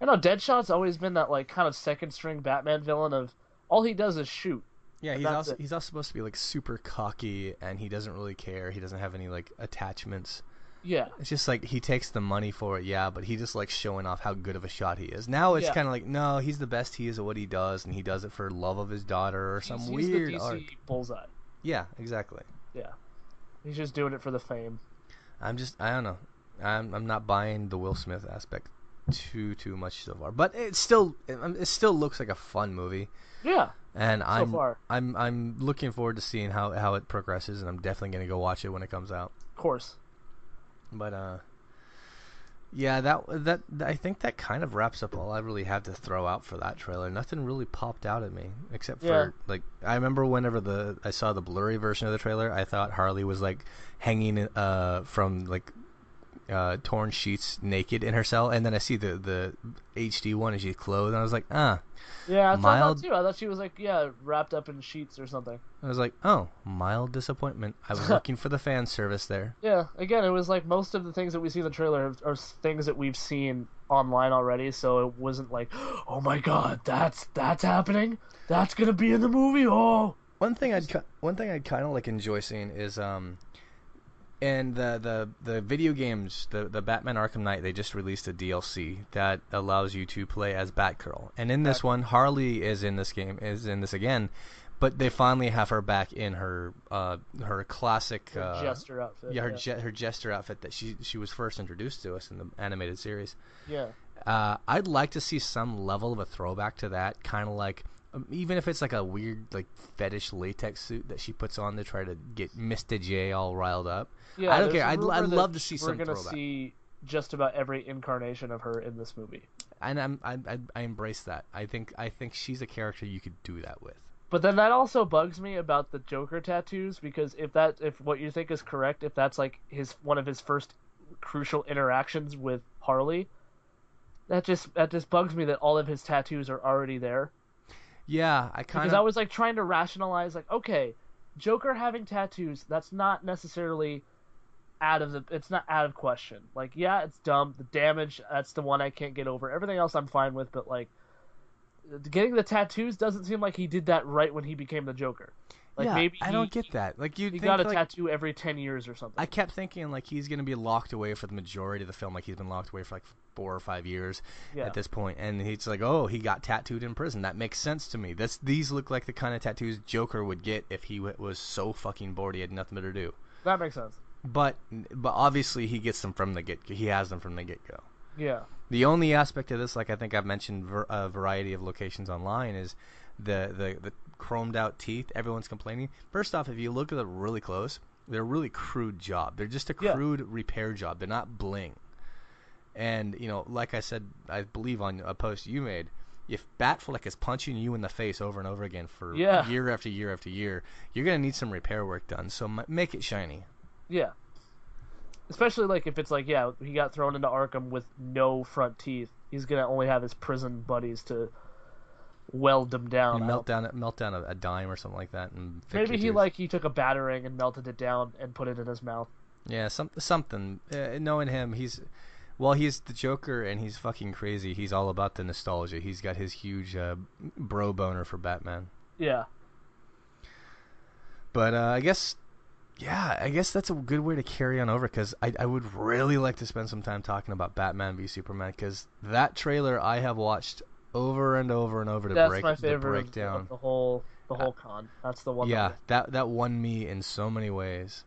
I know Deadshot's always been that like kind of second string Batman villain of all he does is shoot, Yeah, and that's it. he's also supposed to be like super cocky, and he doesn't really care. He doesn't have any like attachments. Yeah, It's just like he takes the money for it, yeah, but he just likes showing off how good of a shot he is. Now it's yeah. kind of like, no, he's the best he is at what he does, and he does it for love of his daughter or some He's the weird arc. DC Bullseye. Yeah, exactly. Yeah, he's just doing it for the fame. I don't know. I'm not buying the Will Smith aspect too much so far, but it still looks like a fun movie, Yeah, and so far, I'm looking forward to seeing how it progresses, and I'm definitely gonna go watch it when it comes out. of course. But yeah, that I think that kind of wraps up all I really have to throw out for that trailer. Nothing really popped out at me except Yeah, for like I remember whenever I saw the blurry version of the trailer, I thought Harley was like hanging from like torn sheets naked in her cell, and then I see the HD one and she's clothed, and I was like, yeah. That's what I thought mild. too. I thought she was like, yeah, wrapped up in sheets or something. I was like, oh, mild disappointment. I was looking for the fan service there. Yeah, again, it was like most of the things that we see in the trailer are things that we've seen online already, so it wasn't like, oh my god, that's happening. That's gonna be in the movie. Oh, One thing I'd kind of like enjoy seeing is and the video games, the Batman Arkham Knight, they just released a DLC that allows you to play as Batgirl. And in this one, Harley is in this again, but they finally have her back in her classic her jester outfit. yeah, her jester outfit that she was first introduced to us in the animated series. Yeah, I'd like to see some level of a throwback to that, kind of like even if it's like a weird like fetish latex suit that she puts on to try to get Mr. J all riled up. yeah. I don't There's care. a I'd rumor love that to see we're some gonna throwback, see just about every incarnation of her in this movie. and I embrace that. I think she's a character you could do that with. But then that also bugs me about the Joker tattoos because if what you think is correct, if that's like one of his first crucial interactions with Harley, that just bugs me that all of his tattoos are already there. Yeah, I kind Because I of was like trying to rationalize like, okay, Joker having tattoos, that's not necessarily it's not out of question. Like, yeah, it's dumb. The damage, that's the one I can't get over. Everything else I'm fine with, but like getting the tattoos doesn't seem like he did that right when he became the Joker. Like yeah. maybe I don't get that. Like you he think got a like tattoo every 10 years or something. I kept thinking like he's gonna be locked away for the majority of the film. Like he's been locked away for like 4 or 5 years Yeah. at this point, and he's like, oh, he got tattooed in prison. That makes sense to me. These look like the kind of tattoos Joker would get if he was so fucking bored he had nothing better to do. That makes sense. But obviously he gets them from the get. He has them from the get go. Yeah. The only aspect of this, like I think I've mentioned a variety of locations online, is the chromed out teeth. Everyone's complaining. First off, if you look at it really close, they're a really crude job. They're just a crude repair job. They're not bling. And like I said, I believe on a post you made, if Batfleck is punching you in the face over and over again for year after year after year, you're gonna need some repair work done. So make it shiny. Yeah. Especially like if it's like, yeah, he got thrown into Arkham with no front teeth. He's gonna only have his prison buddies to weld him down. You melt down a dime or something like that, and fix Maybe your teeth. he took a battering and melted it down and put it in his mouth. Yeah, something. Knowing him, he's the Joker and he's fucking crazy. He's all about the nostalgia. He's got his huge bro boner for Batman. Yeah. But I guess that's a good way to carry on over, because I would really like to spend some time talking about Batman v Superman, because that trailer I have watched over and over and over That's my favorite to break down. of the whole con. That's the one. Yeah, that won me in so many ways.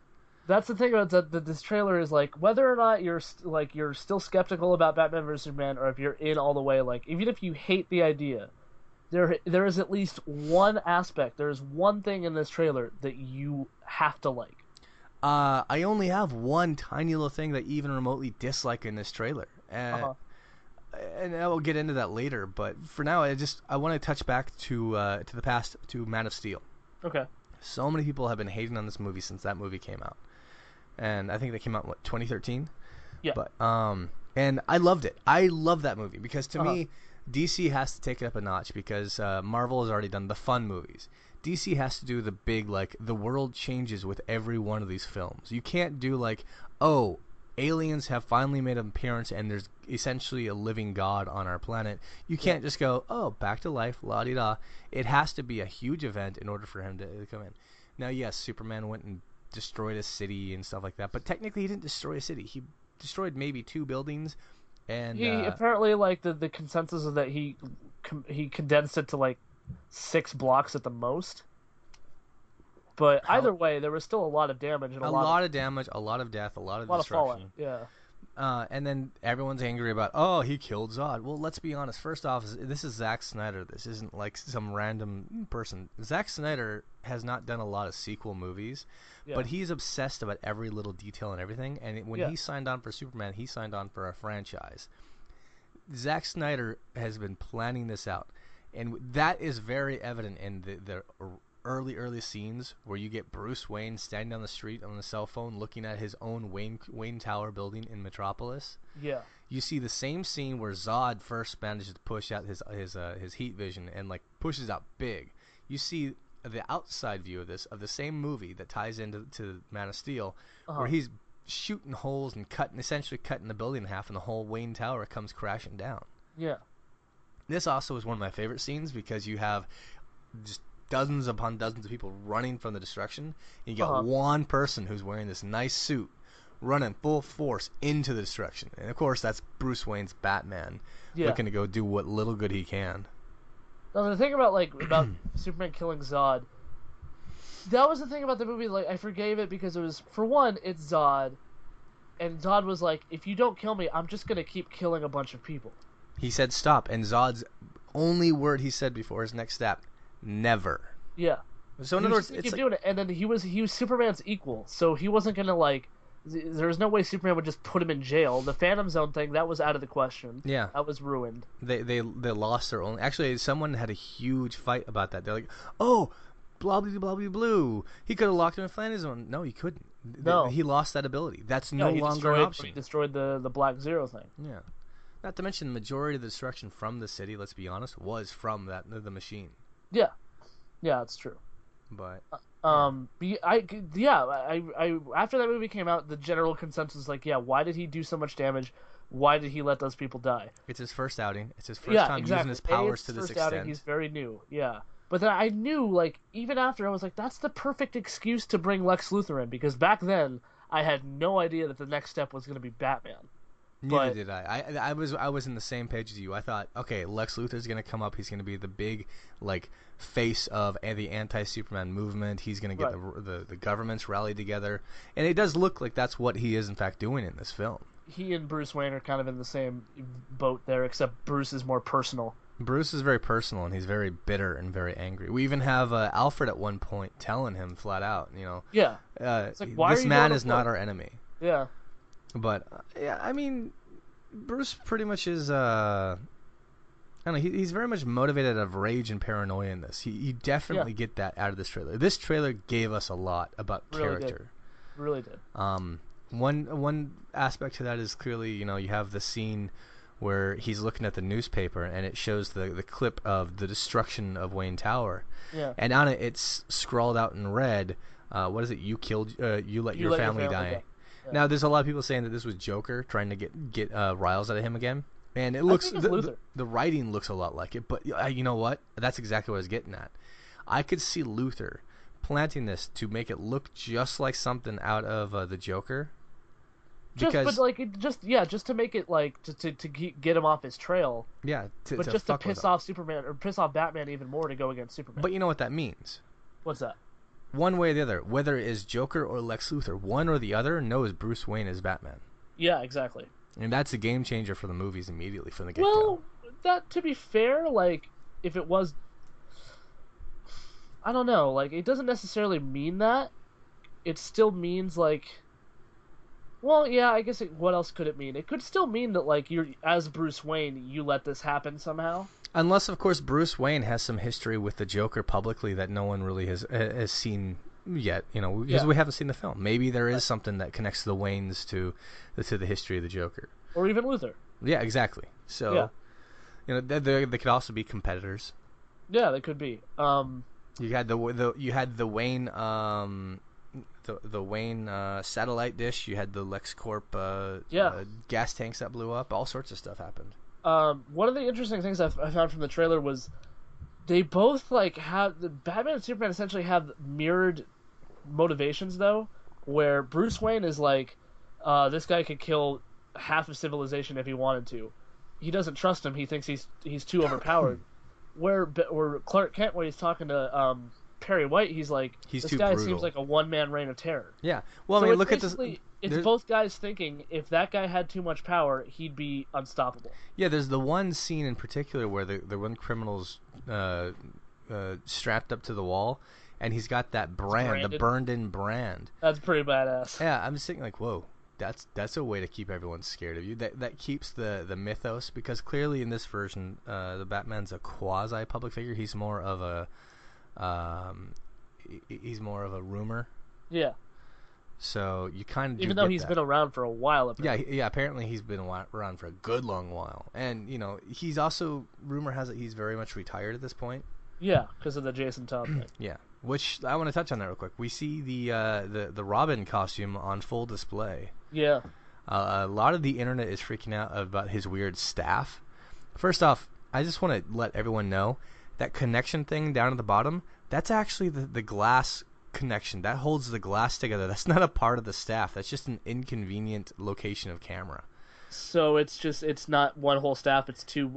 That's the thing about that this trailer is like, whether or not you're still skeptical about Batman vs Superman, or if you're in all the way, like even if you hate the idea, there is at least one aspect. There's one thing in this trailer that you have to like. I only have one tiny little thing that I even remotely dislike in this trailer, and I will get into that later. But for now, I want to touch back to the past, to Man of Steel. Okay. So many people have been hating on this movie since that movie came out, and I think they came out in 2013. Yeah. But and I loved it. I love that movie because to me, DC has to take it up a notch, because Marvel has already done the fun movies. DC has to do the big, like, the world changes with every one of these films. You can't do like, oh, aliens have finally made an appearance, and there's essentially a living god on our planet. You can't just go, oh, back to life, la-di-da. It has to be a huge event in order for him to come in. Now, yes, Superman went and destroyed a city and stuff like that, but technically he didn't destroy a city. He destroyed maybe 2 buildings, and He apparently, like, the consensus is that he condensed it to like 6 blocks at the most. But either way, there was still a lot of damage and a lot of damage, a lot of death, a lot of destruction. Fallout. And then everyone's angry about, oh, he killed Zod. Well, let's be honest. First off, this is Zack Snyder. This isn't like some random person. Zack Snyder has not done a lot of sequel movies, but he's obsessed about every little detail and everything. And when he signed on for Superman, he signed on for a franchise. Zack Snyder has been planning this out. And that is very evident in the early scenes where you get Bruce Wayne standing on the street on the cell phone looking at his own Wayne Tower building in Metropolis. Yeah. You see the same scene where Zod first manages to push out his heat vision and like pushes out big. You see the outside view of the same movie that ties into Man of Steel, where he's shooting holes and essentially cutting the building in half, and the whole Wayne Tower comes crashing down. Yeah. This also is one of my favorite scenes because you have just dozens upon dozens of people running from the destruction, and you got one person who's wearing this nice suit running full force into the destruction. And of course that's Bruce Wayne's Batman, looking to go do what little good he can. Now the thing about Superman killing Zod, that was the thing about the movie, like I forgave it because it was, for one, it's Zod, and Zod was like, if you don't kill me, I'm just gonna keep killing a bunch of people. He said stop, and Zod's only word he said before his next step, never. Yeah. So in other words, it's doing it, and then he was Superman's equal, so he wasn't gonna like. There was no way Superman would just put him in jail. The Phantom Zone thing, that was out of the question. Yeah, that was ruined. They lost their own. Actually, someone had a huge fight about that. They're like, oh, blah blah blah blah blue. He could have locked him in Phantom Zone. No, he couldn't. No, he lost that ability. That's no longer an option. He destroyed the Black Zero thing. Yeah. Not to mention the majority of the destruction from the city, let's be honest, was from the machine. Yeah, that's true. But I after that movie came out, the general consensus was like, why did he do so much damage? Why did he let those people die? It's his first outing. It's his first time using his powers to this extent. Outing, he's very new. Yeah. But then I knew, like, even after, I was like, that's the perfect excuse to bring Lex Luthor in, because back then I had no idea that the next step was going to be Batman. Neither did I. I was in the same page as you. I thought, okay, Lex Luthor's going to come up. He's going to be the big, like, face of the anti-Superman movement. He's going to get the governments rallied together. And it does look like that's what he is, in fact, doing in this film. He and Bruce Wayne are kind of in the same boat there, except Bruce is more personal. Bruce is very personal, and he's very bitter and very angry. We even have Alfred at one point telling him flat out, it's like, why this man is not our enemy. Yeah. But I mean, Bruce pretty much is. I don't know. He's very much motivated out of rage and paranoia in this. You definitely get that out of this trailer. This trailer gave us a lot about character. Really did. One aspect to that is clearly, you have the scene where he's looking at the newspaper and it shows the clip of the destruction of Wayne Tower. Yeah. And on it, it's scrawled out in red. What is it? You let your family die. Yeah. Now, there's a lot of people saying that this was Joker trying to get riles out of him again, and it looks the writing looks a lot like it. But you know what? That's exactly what I was getting at. I could see Luthor planting this to make it look just like something out of the Joker. Just to make it like to get him off his trail. Yeah, to piss off Superman or piss off Batman even more to go against Superman. But you know what that means? What's that? One way or the other, whether it is Joker or Lex Luthor, one or the other knows Bruce Wayne is Batman. Yeah, exactly. And that's a game changer for the movies immediately from the get-go. Well, that, to be fair, like, if it was... I don't know, like, it doesn't necessarily mean that. It still means, like... Well, yeah, I guess what else could it mean? It could still mean that, like, you're as Bruce Wayne, you let this happen somehow. Unless, of course, Bruce Wayne has some history with the Joker publicly that no one really has seen yet, because we haven't seen the film. Maybe there is something that connects the Waynes to the history of the Joker. Or even Luthor. Yeah, exactly. So, they could also be competitors. Yeah, they could be. You had the Wayne the Wayne satellite dish. You had the LexCorp Yeah. gas tanks that blew up. All sorts of stuff happened. One of the interesting things I found from the trailer was they both like have the Batman and Superman essentially have mirrored motivations though, where Bruce Wayne is like, this guy could kill half of civilization if he wanted to. He doesn't trust him. He thinks he's too overpowered. Where Clark Kent, when he's talking to Perry White, he's like, He's this too guy brutal. seems like a one-man reign of terror. Yeah. Well, So I mean, it's look at this. basically it's both guys thinking if that guy had too much power, he'd be unstoppable. Yeah, there's the one scene in particular where the one criminal's strapped up to the wall, and he's got that brand, the burned-in brand. That's pretty badass. Yeah, I'm just thinking like, whoa, that's a way to keep everyone scared of you. That keeps the mythos, because clearly in this version, the Batman's a quasi public figure. He's more of a rumor. Yeah. So you kind of even though he's been around for a while. Apparently. Yeah. Apparently he's been around for a good long while, and he's also, rumor has it, he's very much retired at this point. Yeah, because of the Jason Todd thing. Yeah, which I want to touch on that real quick. We see the Robin costume on full display. Yeah. A lot of the internet is freaking out about his weird staff. First off, I just want to let everyone know that connection thing down at the bottom, that's actually the glass connection. That holds the glass together. That's not a part of the staff. That's just an inconvenient location of camera. So it's not one whole staff. It's two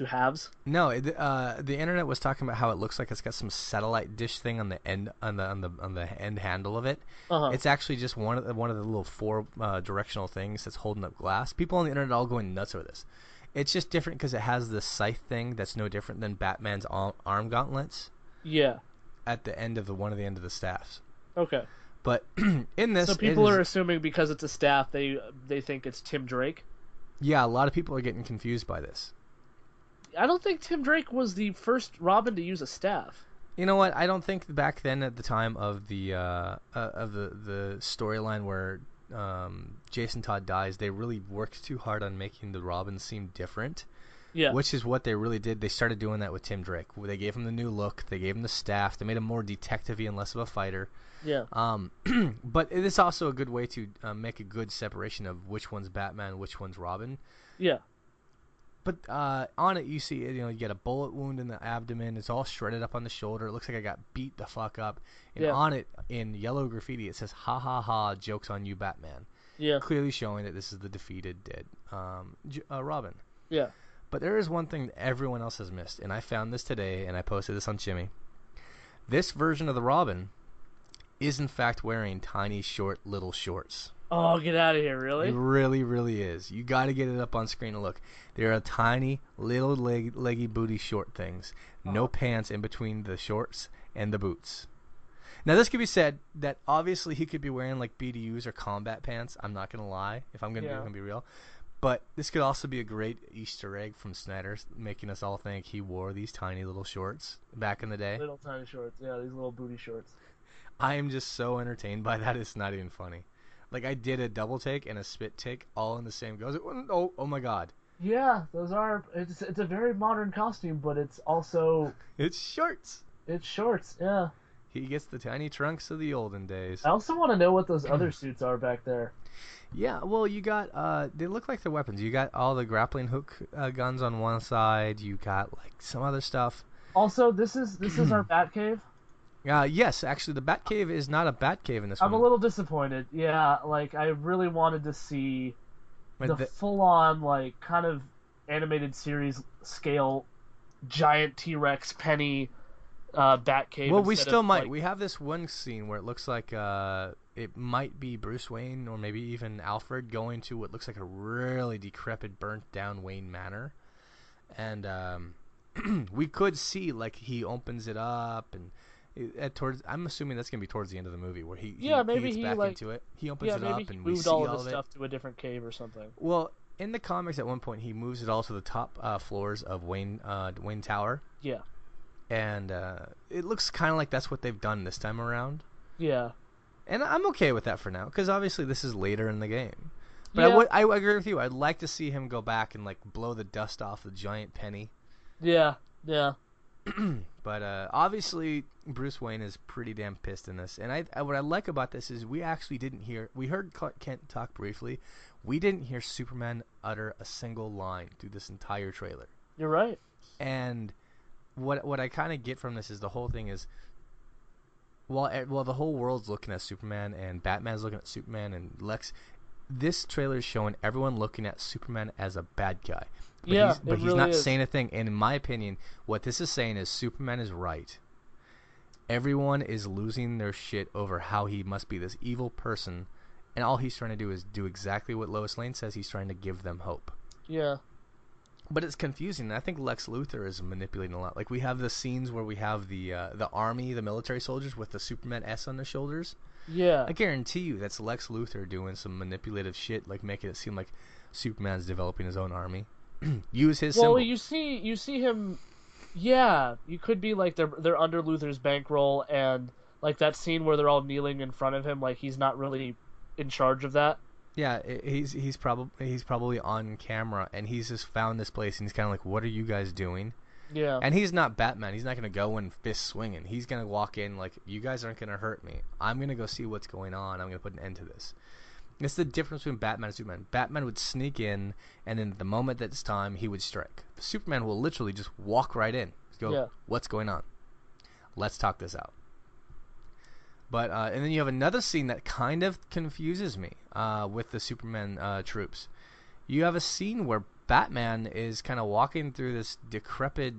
halves. No, the internet was talking about how it looks like it's got some satellite dish thing on the end on the end handle of it. Uh-huh. It's actually just one of the little four directional things that's holding up glass. People on the internet are all going nuts over this. It's just different because it has the scythe thing that's no different than Batman's arm gauntlets. Yeah. At the end of the end of the staffs. Okay. But in this, so people are assuming because it's a staff, they think it's Tim Drake. Yeah, a lot of people are getting confused by this. I don't think Tim Drake was the first Robin to use a staff. You know what? I don't think back then, at the time of the storyline where Jason Todd dies, they really worked too hard on making the Robin seem different. Yeah. Which is what they really did. They started doing that with Tim Drake. They gave him the new look. They gave him the staff. They made him more detective-y and less of a fighter. Yeah. But it is also a good way to make a good separation of which one's Batman, which one's Robin. Yeah. But on it, you see, you get a bullet wound in the abdomen. It's all shredded up on the shoulder. It looks like I got beat the fuck up. And on it, in yellow graffiti, it says, "Ha ha ha, joke's on you, Batman." Yeah. Clearly showing that this is the defeated, dead Robin. Yeah. But there is one thing that everyone else has missed, and I found this today, and I posted this on Chimi. This version of the Robin is, in fact, wearing tiny, short, little shorts. Oh, get out of here, really? It really, really is. You got to get it up on screen to look. There are tiny, little leggy booty short things. No pants in between the shorts and the boots. Now, this could be said that obviously he could be wearing like BDUs or combat pants. I'm not going to lie, if I'm going to be real. But this could also be a great Easter egg from Snyder, making us all think he wore these tiny little shorts back in the day. Little tiny shorts, yeah, these little booty shorts. I am just so entertained by that, it's not even funny. Like, I did a double take and a spit take all in the same go. Oh my god. Yeah, those are... It's a very modern costume, but it's also... It's shorts. It's shorts, yeah. He gets the tiny trunks of the olden days. I also want to know what those other suits are back there. Yeah, well, you got, they look like they're weapons. You got all the grappling hook guns on one side. You got, like, some other stuff. Also, this is our Batcave? Yes, actually, the Batcave is not a Batcave in this one. I'm a little disappointed. Yeah, like, I really wanted to see the full-on, like, kind of animated series scale giant T-Rex Penny Batcave. Well, we still might. Like, we have this one scene where it looks like it might be Bruce Wayne or maybe even Alfred going to what looks like a really decrepit, burnt-down Wayne Manor. And we could see, like, he opens it up and... I'm assuming that's gonna be towards the end of the movie where he gets back into it. He opens it up and we see all of it. Moved all of his stuff to a different cave or something. Well, in the comics, at one point, he moves it all to the top floors of Wayne Tower. Yeah. And it looks kind of like that's what they've done this time around. Yeah. And I'm okay with that for now, because obviously this is later in the game. But I agree with you. I'd like to see him go back and like blow the dust off the giant penny. Yeah. Yeah. But obviously, Bruce Wayne is pretty damn pissed in this. And what I like about this is we actually didn't hear. We heard Clark Kent talk briefly. We didn't hear Superman utter a single line through this entire trailer. You're right. And what I kind of get from this is the whole thing is while the whole world's looking at Superman and Batman's looking at Superman and Lex, this trailer is showing everyone looking at Superman as a bad guy. But he's not saying a thing. And in my opinion, what this is saying is Superman is right. Everyone is losing their shit over how he must be this evil person, and all he's trying to do is do exactly what Lois Lane says. He's trying to give them hope. Yeah. But it's confusing, and I think Lex Luthor is manipulating a lot. Like, we have the scenes where we have the army, the military soldiers with the Superman S on their shoulders. Yeah. I guarantee you that's Lex Luthor doing some manipulative shit, like making it seem like Superman's developing his own army. Use his symbol. Well, you see him. Yeah, you could be like they're under Luthor's bankroll, and like that scene where they're all kneeling in front of him, like he's not really in charge of that. Yeah, he's probably on camera, and he's just found this place, and he's kind of like, "What are you guys doing?" Yeah. And he's not Batman. He's not gonna go in fist swinging. He's gonna walk in like, "You guys aren't gonna hurt me. I'm gonna go see what's going on. I'm gonna put an end to this." It's the difference between Batman and Superman. Batman would sneak in, and then the moment that it's time, he would strike. Superman will literally just walk right in. Go, Yeah. What's going on? Let's talk this out. But and then you have another scene that kind of confuses me with the Superman troops. You have a scene where Batman is kind of walking through this decrepit,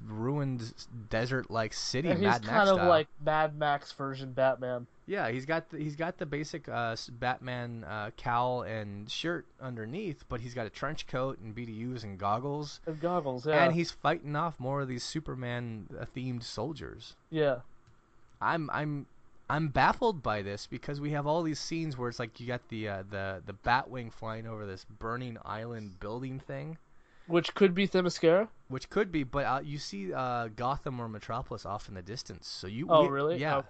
ruined, desert-like city. And he's Mad Max kind of style. like Mad Max version Batman. Yeah, he's got the basic Batman cowl and shirt underneath, but he's got a trench coat and BDUs and goggles. And goggles, yeah. And he's fighting off more of these Superman themed soldiers. Yeah. I'm baffled by this because we have all these scenes where it's like you got the Batwing flying over this burning island building thing, Which could be Themyscira. which could be, but you see Gotham or Metropolis off in the distance. So Really? Yeah. Oh.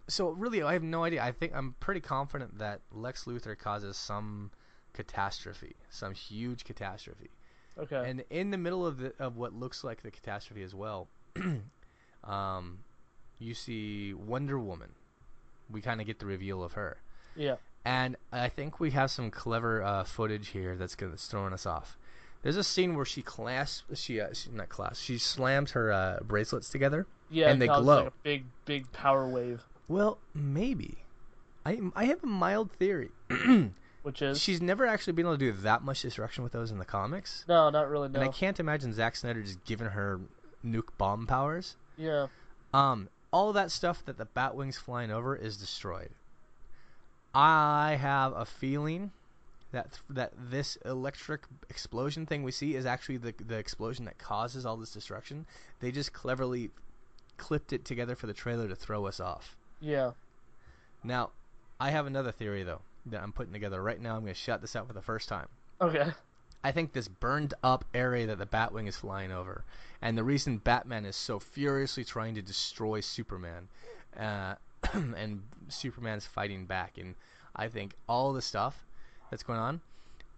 So really, I have no idea. I'm pretty confident that Lex Luthor causes some catastrophe, some huge catastrophe. Okay. And in the middle of what looks like the catastrophe as well, you see Wonder Woman. We kind of get the reveal of her. Yeah. And I think we have some clever footage here that's throwing us off. There's a scene where she slams her bracelets together. Yeah. And they causes, glow. like a big power wave. Well, maybe. I have a mild theory. Which is? She's never actually been able to do that much destruction with those in the comics. No, not really. No. And I can't imagine Zack Snyder just giving her nuke bomb powers. Yeah. All of that stuff that the Batwing's flying over is destroyed. I have a feeling that this electric explosion thing we see is actually the explosion that causes all this destruction. They just cleverly clipped it together for the trailer to throw us off. Yeah. Now, I have another theory, though, that I'm putting together right now. I'm going to shout this out for the first time. Okay. I think this burned up area that the Batwing is flying over, and the reason Batman is so furiously trying to destroy Superman, and Superman's fighting back, and I think all the stuff that's going on,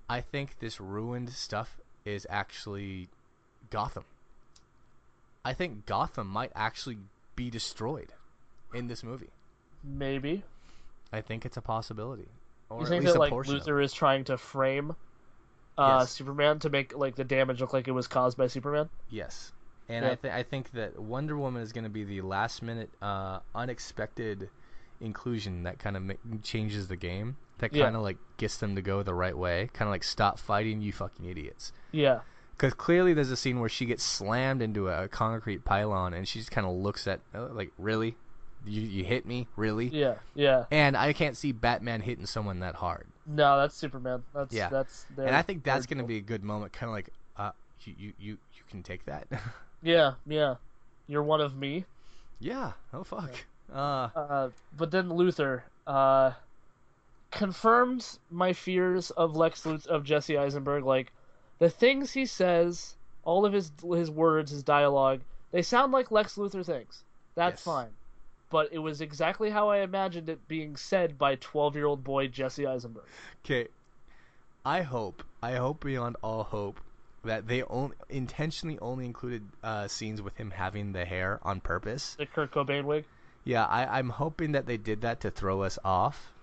I think this ruined stuff is actually Gotham. I think Gotham might actually be destroyed in this movie. Maybe. I think it's a possibility. Or You at think least that a like portion of it. Luthor is trying to frame Yes. Superman to make like the damage look like it was caused by Superman? Yes. And Yeah. I think that Wonder Woman is going to be the last minute unexpected inclusion that kind of changes the game. That Yeah. kind of like gets them to go the right way. Kind of like, stop fighting, you fucking idiots. Yeah. Because clearly there's a scene where she gets slammed into a concrete pylon and she just kind of looks at, like, really? You hit me? Really? Yeah. Yeah. And I can't see Batman hitting someone that hard. No, that's Superman. That's Yeah. That's their, And I think that's their going to deal. be a good moment. Kind of like, you can take that. Yeah. Yeah. You're one of me. Yeah. Oh, fuck. But then Luthor confirms my fears of Lex Luthor, of Jesse Eisenberg. Like, the things he says, all of his words, his dialogue, they sound like Lex Luthor things. That's Yes. fine. But it was exactly how I imagined it being said by 12-year-old boy Jesse Eisenberg. Okay. I hope beyond all hope that they intentionally only included scenes with him having the hair on purpose. The Kurt Cobain wig. Yeah, I'm hoping that they did that to throw us off,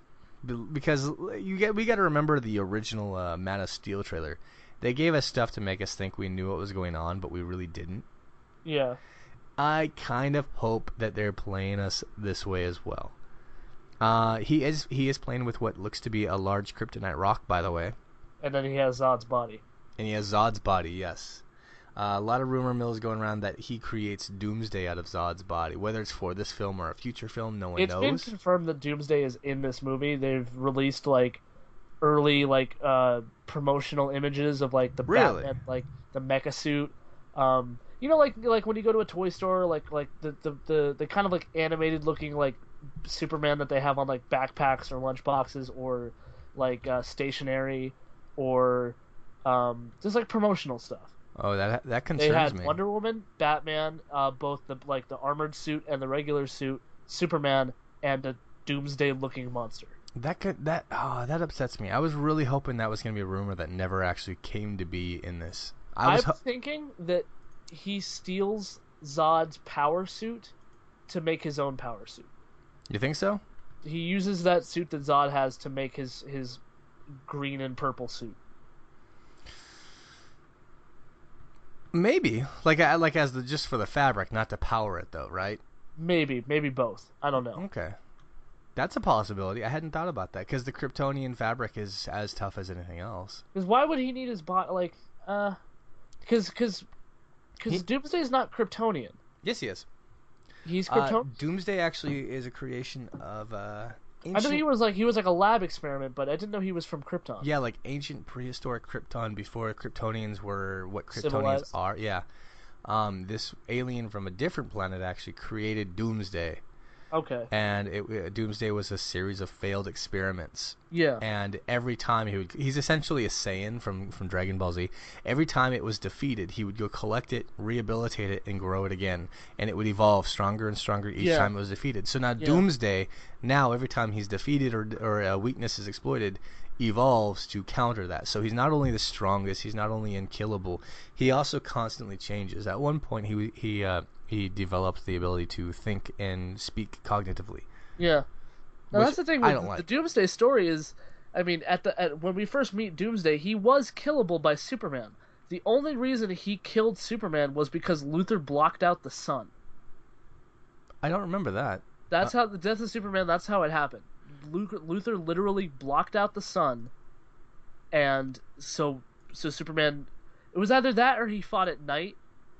because we got to remember the original Man of Steel trailer. They gave us stuff to make us think we knew what was going on, but we really didn't. Yeah. I kind of hope that they're playing us this way as well. He is playing with what looks to be a large kryptonite rock, by the way. And then he has Zod's body. And he has Zod's body, yes. A lot of rumor mills going around that he creates Doomsday out of Zod's body. Whether it's for this film or a future film, no one knows. It's been confirmed that Doomsday is in this movie. They've released early promotional images of the Really? Batman, the mecha suit. Like when you go to a toy store, the kind of animated looking Superman that they have on backpacks or lunchboxes or stationery or just promotional stuff. Oh, that They concerns had me. Wonder Woman, Batman, both the armored suit and the regular suit, Superman, and a Doomsday looking monster. That upsets me. I was really hoping that was going to be a rumor that never actually came to be in this. I'm thinking that he steals Zod's power suit to make his own power suit. You think so? He uses that suit that Zod has to make his green and purple suit. Maybe. Just for the fabric, not to power it though, right? Maybe both. I don't know. Okay. That's a possibility. I hadn't thought about that because the Kryptonian fabric is as tough as anything else. Because why would he need his body? Because Doomsday is not Kryptonian. Yes, he is. He's Kryptonian. Doomsday actually is a creation of I know he was a lab experiment, but I didn't know he was from Krypton. Yeah, ancient prehistoric Krypton before Kryptonians were what Kryptonians Civilized. are. Yeah. This alien from a different planet actually created Doomsday. Okay. And Doomsday was a series of failed experiments. Yeah. And every time he's essentially a Saiyan from Dragon Ball Z. Every time it was defeated, he would go collect it, rehabilitate it, and grow it again. And it would evolve stronger and stronger each time it was defeated. So now Doomsday, every time he's defeated or a weakness is exploited, evolves to counter that. So he's not only the strongest, he's not only unkillable, he also constantly changes. At one point, he developed the ability to think and speak cognitively. Yeah. Now that's the thing with the Doomsday story is, when we first meet Doomsday, he was killable by Superman. The only reason he killed Superman was because Luthor blocked out the sun. I don't remember that. That's how the death of Superman. That's how it happened. Luthor literally blocked out the sun, and so Superman. It was either that or he fought at night,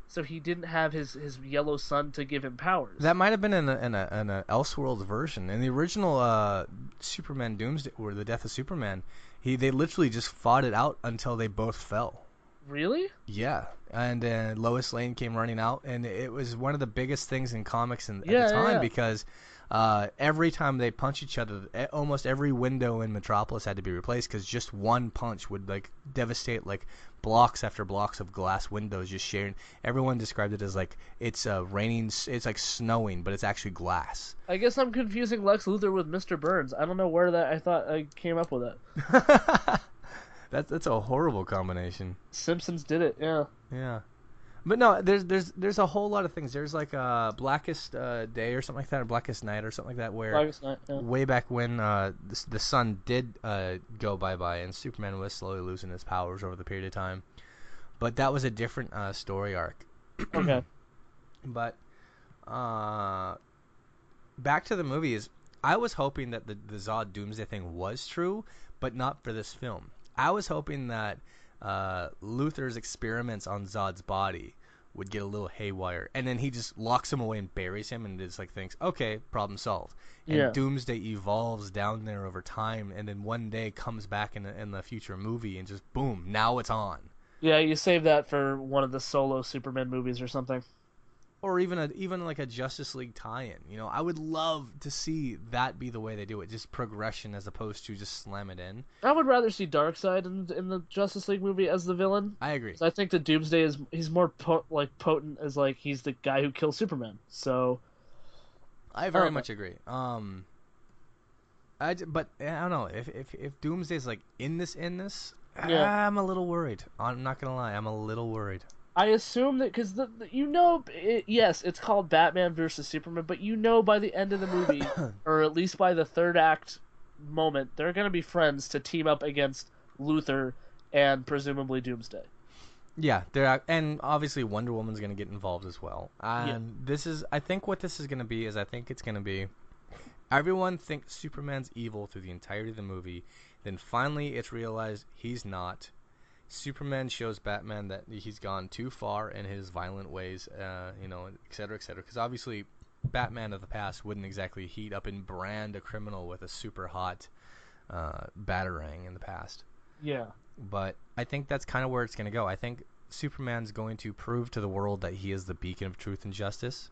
so he didn't have his yellow sun to give him powers. That might have been in a Elseworlds version. In the original Superman Doomsday, or the Death of Superman, they literally just fought it out until they both fell. Really? Yeah, and Lois Lane came running out, and it was one of the biggest things in comics at the time because every time they punch each other, almost every window in Metropolis had to be replaced because just one punch would devastate blocks after blocks of glass windows just sharing. Everyone described it as it's raining, it's like snowing, but it's actually glass. I guess I'm confusing Lex Luthor with Mr. Burns. I don't know where I thought I came up with it. That's a horrible combination. Simpsons did it, yeah. Yeah. But no, there's a whole lot of things. There's Blackest Day or something like that, or Blackest Night or something like that, where Blackest Night, yeah. way back when the sun did go bye-bye and Superman was slowly losing his powers over the period of time. But that was a different story arc. Okay. But back to the movies, I was hoping that the Zod Doomsday thing was true, but not for this film. I was hoping that Luthor's experiments on Zod's body would get a little haywire, and then he just locks him away and buries him, and just thinks, okay, problem solved. And Doomsday evolves down there over time, and then one day comes back in the future movie, and just boom, now it's on. Yeah, you save that for one of the solo Superman movies or something. Or even a Justice League tie-in. I would love to see that be the way they do it, just progression as opposed to just slam it in. I would rather see Darkseid in the Justice League movie as the villain. I agree. I think that Doomsday he's more potent as he's the guy who kills Superman. So I very much agree. But I don't know if Doomsday's in this, Yeah. I'm a little worried. I'm not gonna lie. I'm a little worried. I assume that because yes, it's called Batman versus Superman, but by the end of the movie, or at least by the third act moment, they're gonna be friends to team up against Luthor and presumably Doomsday. Yeah, and obviously Wonder Woman's gonna get involved as well. Yeah, And I think what this is gonna be is I think it's gonna be everyone thinks Superman's evil through the entirety of the movie. Then finally, it's realized he's not. Superman shows Batman that he's gone too far in his violent ways, et cetera, et cetera. Because obviously, Batman of the past wouldn't exactly heat up and brand a criminal with a super hot batarang in the past. yeah, But I think that's kind of where it's going to go. I think Superman's going to prove to the world that he is the beacon of truth and justice.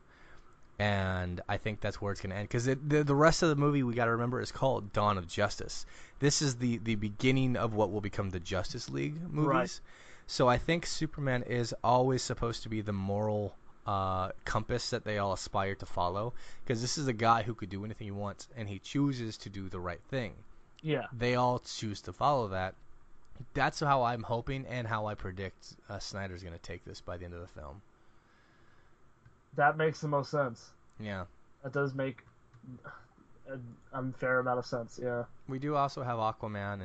And I think that's where it's going to end. Because the rest of the movie, we got to remember, is called Dawn of Justice. This is the beginning of what will become the Justice League movies. right. So I think Superman is always supposed to be the moral compass that they all aspire to follow. Because this is a guy who could do anything he wants, and he chooses to do the right thing. Yeah, They all choose to follow that. That's how I'm hoping and how I predict Snyder's going to take this by the end of the film. that makes the most sense. Yeah. That does make an unfair amount of sense. Yeah. We do also have Aquaman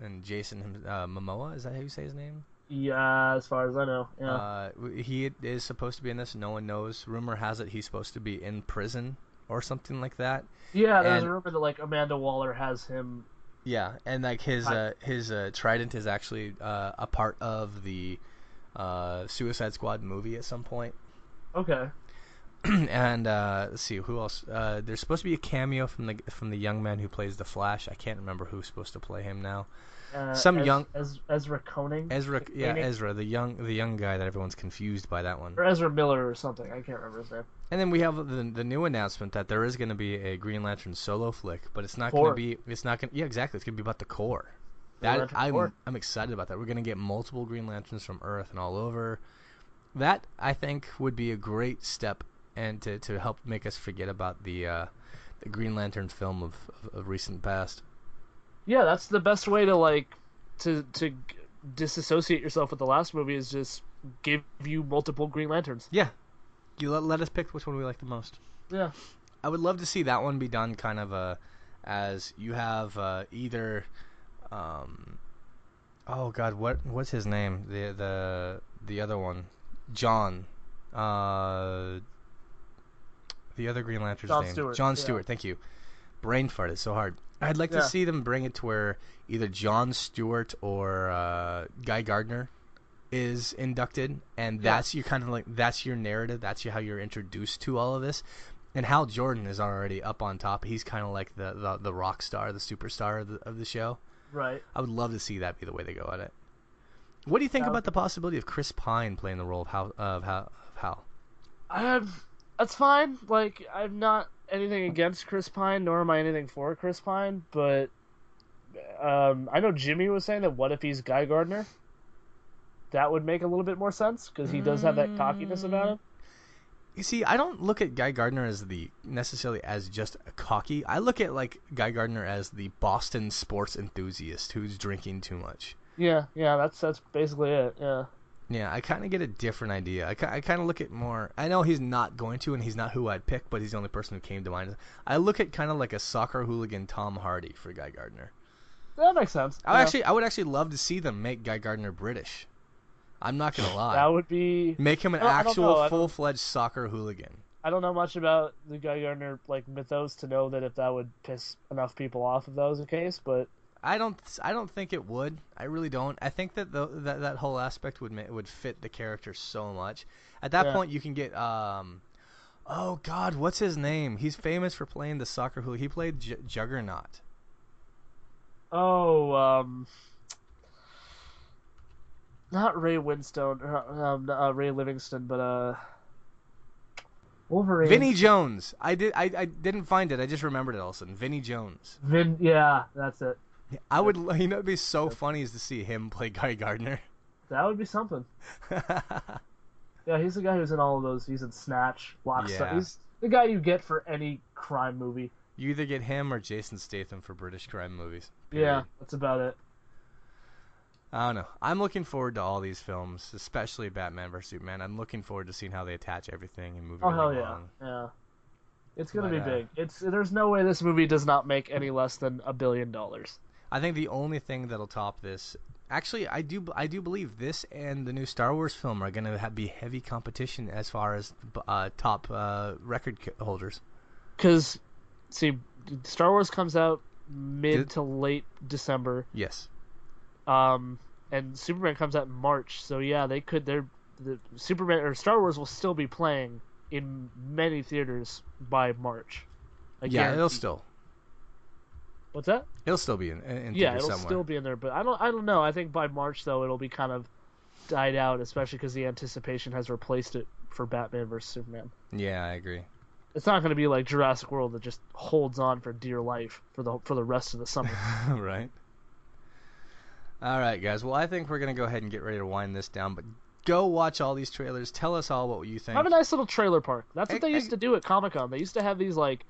and Jason Momoa. Is that how you say his name? Yeah, as far as I know. Yeah. He is supposed to be in this. No one knows. Rumor has it he's supposed to be in prison or something like that. Yeah, there's And a rumor that like Amanda Waller has him. yeah, and like his trident is actually a part of the Suicide Squad movie at some point. Okay. And let's see who else. There's supposed to be a cameo from the young man who plays the Flash. I can't remember who's supposed to play him now. Ezra Koenig. Ezra, the young guy that everyone's confused by that one. Or Ezra Miller or something. I can't remember his name. And then we have the new announcement that there is going to be a Green Lantern solo flick, but it's not going to be. It's not going. Yeah, exactly. It's going to be about the core. I'm excited about that. We're going to get multiple Green Lanterns from Earth and all over. That I think would be a great step, and to help make us forget about the Green Lantern film of recent past. Yeah, that's the best way to disassociate yourself with the last movie is just give you multiple Green Lanterns. Yeah, you let us pick which one we like the most. Yeah, I would love to see that one be done kind of as you have either oh God, what's his name? The other one, John, the other Green Lantern's John name, Stewart. John Yeah. Stewart. Thank you. Brain farted so hard. I'd like to see them bring it to where either John Stewart or Guy Gardner is inducted, and that's that's your narrative. That's how you're introduced to all of this. And Hal Jordan is already up on top. He's kind of like the rock star, the superstar of the show. Right. I would love to see that be the way they go at it. What do you think about the possibility of Chris Pine playing the role of Hal? That's fine. Like, I'm not anything against Chris Pine, nor am I anything for Chris Pine, but I know Jimmy was saying that what if he's Guy Gardner? That would make a little bit more sense, because he does have that cockiness about him. You see, I don't look at Guy Gardner as necessarily as just a cocky. I look at Guy Gardner as the Boston sports enthusiast who's drinking too much. Yeah, that's basically it. Yeah. Yeah, I kind of get a different idea. I kind of look at more. I know he's not going to, and he's not who I'd pick, but he's the only person who came to mind. I look at kind of like a soccer hooligan Tom Hardy for Guy Gardner. That makes sense. I would actually love to see them make Guy Gardner British. I'm not gonna lie. That would be make him an actual full-fledged soccer hooligan. I don't know much about the Guy Gardner mythos to know that if that would piss enough people off if that was the case, but I don't think it would. I really don't. I think that that whole aspect would fit the character so much. At that point, you can get oh God, what's his name? He's famous for playing the soccer hooligan. He played Juggernaut. Oh, not Ray Winstone, Ray Livingston, but Wolverine. Vinnie Jones. I didn't find it. I just remembered it all of a sudden. Vinnie Jones. Yeah, that's it. I would. You know, it'd be so funny is to see him play Guy Gardner. That would be something. Yeah, he's the guy who's in all of those. He's in Snatch, Lockstock. Yeah. He's the guy you get for any crime movie. You either get him or Jason Statham for British crime movies. Period. Yeah, that's about it. I don't know. I'm looking forward to all these films, especially Batman vs Superman. I'm looking forward to seeing how they attach everything and move Oh everything hell yeah, along. yeah. It's gonna But be big. There's no way this movie does not make any less than $1 billion. I think the only thing that'll top this, actually, I do believe this and the new Star Wars film are gonna be heavy competition as far as top record holders. Because, see, Star Wars comes out mid Did, to late December. yes. And Superman comes out in March. So yeah, the Superman or Star Wars will still be playing in many theaters by March. Yeah, it'll guarantee. still. What's that? It'll still be in Yeah, theaters it'll somewhere. still be in there, but I don't know. I think by March though, it'll be kind of died out, especially because the anticipation has replaced it for Batman vs Superman. Yeah, I agree. It's not going to be like Jurassic World that just holds on for dear life for the rest of the summer. Right. All right, guys. Well, I think we're gonna go ahead and get ready to wind this down. But go watch all these trailers. Tell us all what you think. Have a nice little trailer park. That's what they used to do at Comic-Con. They used to have these like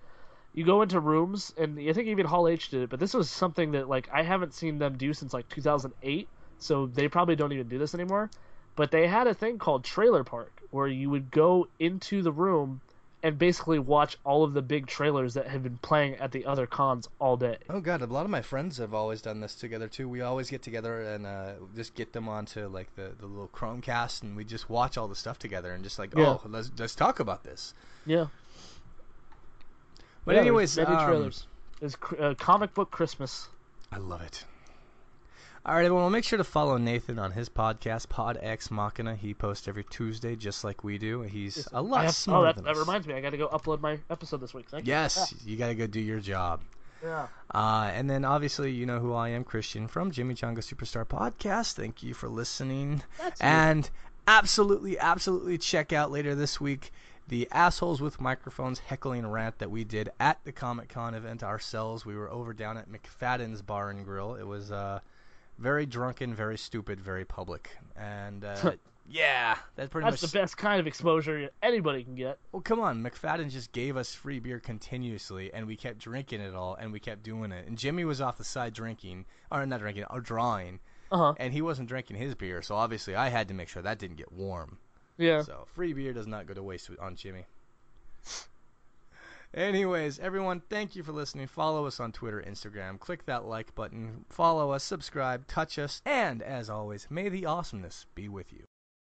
you go into rooms, and I think even Hall H did it, but this was something that like I haven't seen them do since like 2008, so they probably don't even do this anymore. But they had a thing called Trailer Park where you would go into the room and basically watch all of the big trailers that had been playing at the other cons all day. Oh god, a lot of my friends have always done this together too. We always get together and just get them onto like the little Chromecast, and we just watch all the stuff together and just like, Yeah. oh, let's talk about this. Yeah. But Yeah, anyways, there's many trailers. It's comic book Christmas. I love it. All right, everyone, well, make sure to follow Nathan on his podcast, Pod Ex Machina. He posts every Tuesday, just like we do. He's a lot smarter than that us. reminds me. I got to go upload my episode this week. Thank you. Yes, you got to go do your job. Yeah. And then, obviously, you know who I am, Christian, from Jimmy Changa Superstar Podcast. Thank you for listening. That's And absolutely, absolutely check out later this week the Assholes with Microphones heckling rant that we did at the Comic-Con event ourselves. We were over down at McFadden's Bar and Grill. It was very drunken, very stupid, very public. And, yeah, that's pretty much... That's the best kind of exposure anybody can get. Well, come on. McFadden just gave us free beer continuously, and we kept drinking it all, and we kept doing it. And Jimmy was off the side drinking, or not drinking, or drawing, and he wasn't drinking his beer, so obviously I had to make sure that didn't get warm. Yeah. So free beer does not go to waste on Chimi. Anyways, everyone, thank you for listening. Follow us on Twitter, Instagram. Click that like button. Follow us, subscribe, touch us. And, as always, may the awesomeness be with you.